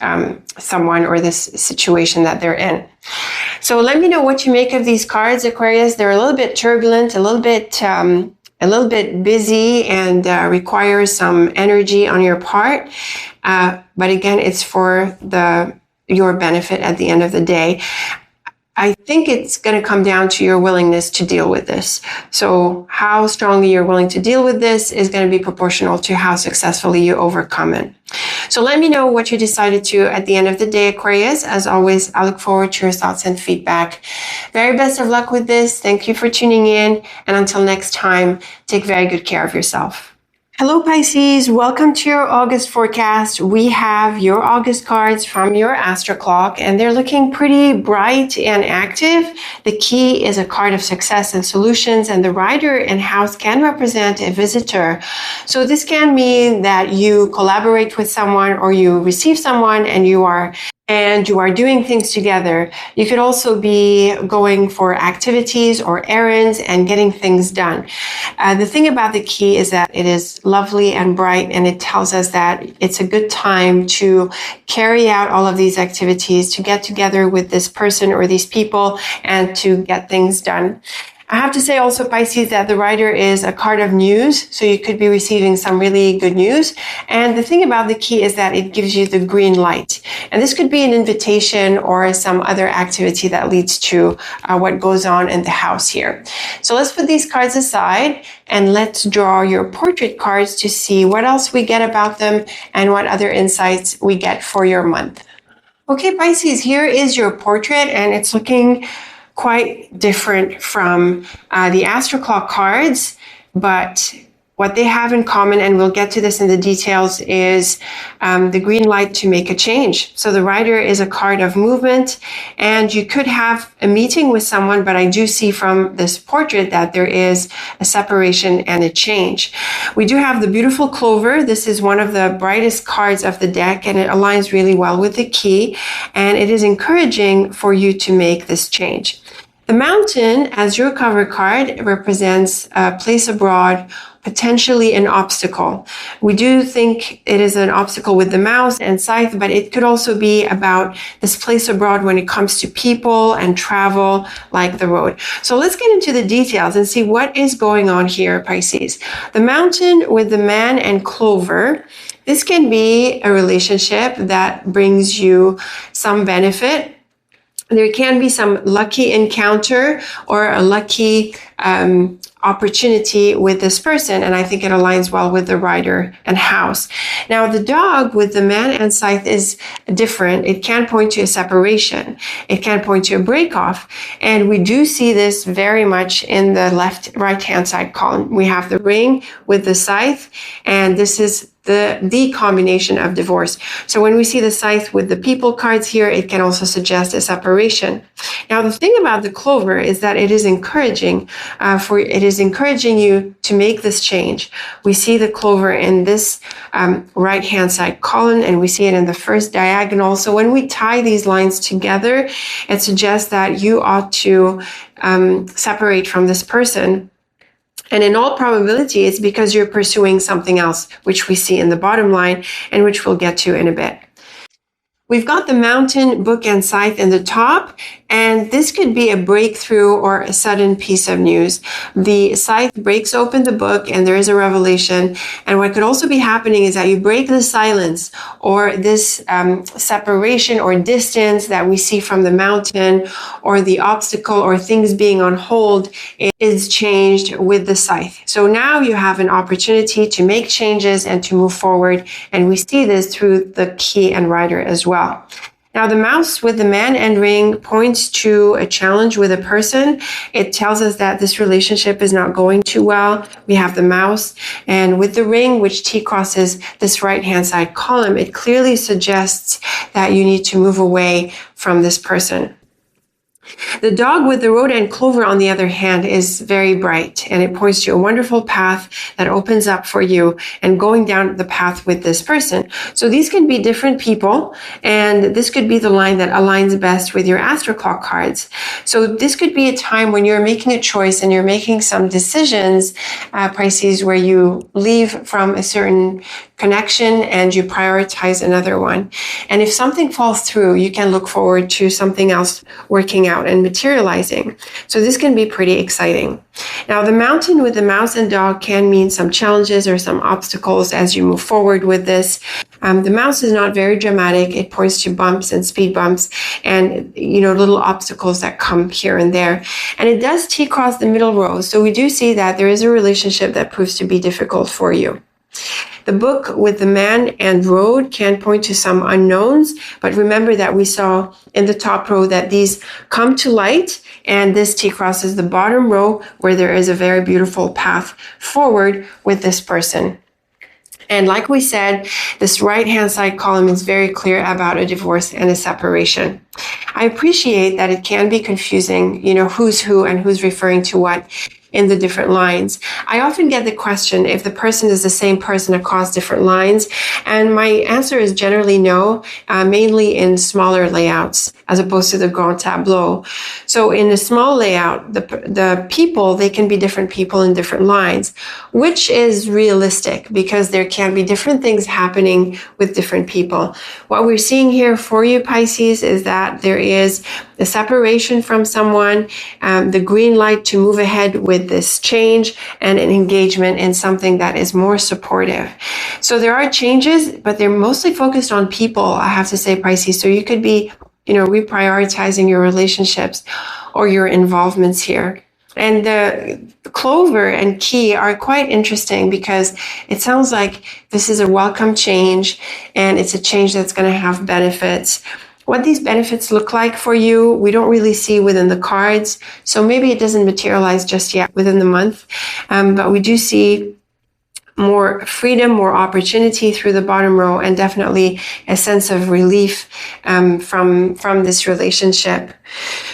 someone or this situation that they're in. So let me know what you make of these cards, Aquarius. They're a little bit turbulent, a little bit busy and requires some energy on your part. But again, it's for your benefit at the end of the day. I think it's going to come down to your willingness to deal with this. So how strongly you're willing to deal with this is going to be proportional to how successfully you overcome it. So let me know what you decided to at the end of the day, Aquarius. As always, I look forward to your thoughts and feedback. Very best of luck with this. Thank you for tuning in. And until next time, take very good care of yourself. Hello, Pisces. Welcome to your August forecast. We have your August cards from your Astro Clock, and they're looking pretty bright and active. The key is a card of success and solutions, and the rider and house can represent a visitor. So this can mean that you collaborate with someone or you receive someone and you are doing things together. You could also be going for activities or errands and getting things done. The thing about the key is that it is lovely and bright, and it tells us that it's a good time to carry out all of these activities, to get together with this person or these people and to get things done. I have to say also, Pisces, that the rider is a card of news, so you could be receiving some really good news. And the thing about the key is that it gives you the green light. And this could be an invitation or some other activity that leads to what goes on in the house here. So let's put these cards aside and let's draw your portrait cards to see what else we get about them and what other insights we get for your month. Okay, Pisces, here is your portrait, and it's looking quite different from the Astro Clock cards, but what they have in common, and we'll get to this in the details, is the green light to make a change. So the rider is a card of movement, and you could have a meeting with someone, but I do see from this portrait that there is a separation and a change. We do have the beautiful clover. This is one of the brightest cards of the deck, and it aligns really well with the key, and it is encouraging for you to make this change. The mountain, as your cover card, represents a place abroad, potentially an obstacle. We do think it is an obstacle with the mouse and scythe, but it could also be about this place abroad when it comes to people and travel, like the road. So let's get into the details and see what is going on here, Pisces. The mountain with the man and clover. This can be a relationship that brings you some benefit. There can be some lucky encounter or a lucky opportunity with this person, and I think it aligns well with the rider and house. Now, the dog with the man and scythe is different. It can point to a separation. It can point to a break-off, and we do see this very much in the right-hand side column. We have the ring with the scythe, and this is the combination of divorce. So when we see the scythe with the people cards here, it can also suggest a separation. Now, the thing about the clover is that it is encouraging you to make this change. We see the clover in this right-hand side column, and we see it in the first diagonal. So when we tie these lines together, it suggests that you ought to separate from this person. And in all probability, it's because you're pursuing something else, which we see in the bottom line and which we'll get to in a bit. We've got the mountain, book, and scythe in the top, and this could be a breakthrough or a sudden piece of news. The scythe breaks open the book and there is a revelation, and what could also be happening is that you break the silence or this separation or distance that we see from the mountain, or the obstacle or things being on hold is changed with the scythe. So now you have an opportunity to make changes and to move forward, and we see this through the key and rider as well. Now, the mouse with the man and ring points to a challenge with a person. It tells us that this relationship is not going too well. We have the mouse, and with the ring, which T crosses this right-hand side column, it clearly suggests that you need to move away from this person. The dog with the road and clover, on the other hand, is very bright, and it points to a wonderful path that opens up for you and going down the path with this person. So these can be different people, and this could be the line that aligns best with your astro clock cards. So this could be a time when you're making a choice and you're making some decisions, Pisces, where you leave from a certain connection and you prioritize another one. And if something falls through, you can look forward to something else working out and materializing. So this can be pretty exciting. Now, the mountain with the mouse and dog can mean some challenges or some obstacles as you move forward with this. The mouse is not very dramatic. It points to bumps and speed bumps and, little obstacles that come here and there. And it does T-cross the middle row. So we do see that there is a relationship that proves to be difficult for you. The book with the man and road can point to some unknowns, but remember that we saw in the top row that these come to light, and this T crosses the bottom row where there is a very beautiful path forward with this person. And like we said, this right-hand side column is very clear about a divorce and a separation. I appreciate that it can be confusing, who's who and who's referring to what in the different lines. I often get the question if the person is the same person across different lines, and my answer is generally no, mainly in smaller layouts as opposed to the grand tableau. So in a small layout, the people, they can be different people in different lines, which is realistic because there can be different things happening with different people. What we're seeing here for you, Pisces, is that there is a separation from someone, the green light to move ahead with this change, and an engagement in something that is more supportive. So there are changes, but they're mostly focused on people, I have to say, Pisces. So you could be, reprioritizing your relationships or your involvements here. And the clover and key are quite interesting because it sounds like this is a welcome change, and it's a change that's going to have benefits. What these benefits look like for you, we don't really see within the cards. So maybe it doesn't materialize just yet within the month. But we do see more freedom, more opportunity through the bottom row, and definitely a sense of relief from this relationship.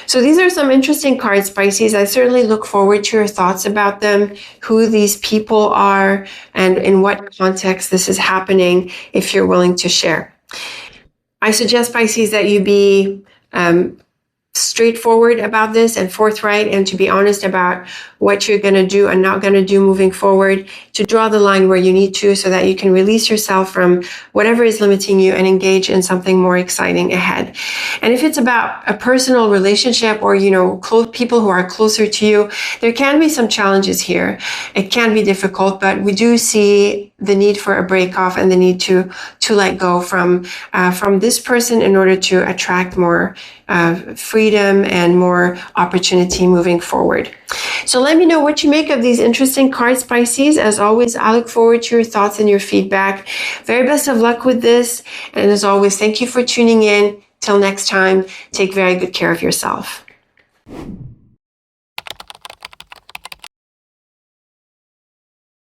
So these are some interesting cards, Pisces. I certainly look forward to your thoughts about them, who these people are, and in what context this is happening, if you're willing to share. I suggest, Pisces, that you be straightforward about this and forthright, and to be honest about what you're going to do and not going to do moving forward, to draw the line where you need to so that you can release yourself from whatever is limiting you and engage in something more exciting ahead. And if it's about a personal relationship or, people who are closer to you, there can be some challenges here. It can be difficult, but we do see the need for a break off and the need to let go from this person in order to attract more freedom and more opportunity moving forward. So let me know what you make of these interesting cards, Pisces. As always, I look forward to your thoughts and your feedback. Very best of luck with this. And as always, thank you for tuning in. Till next time, take very good care of yourself.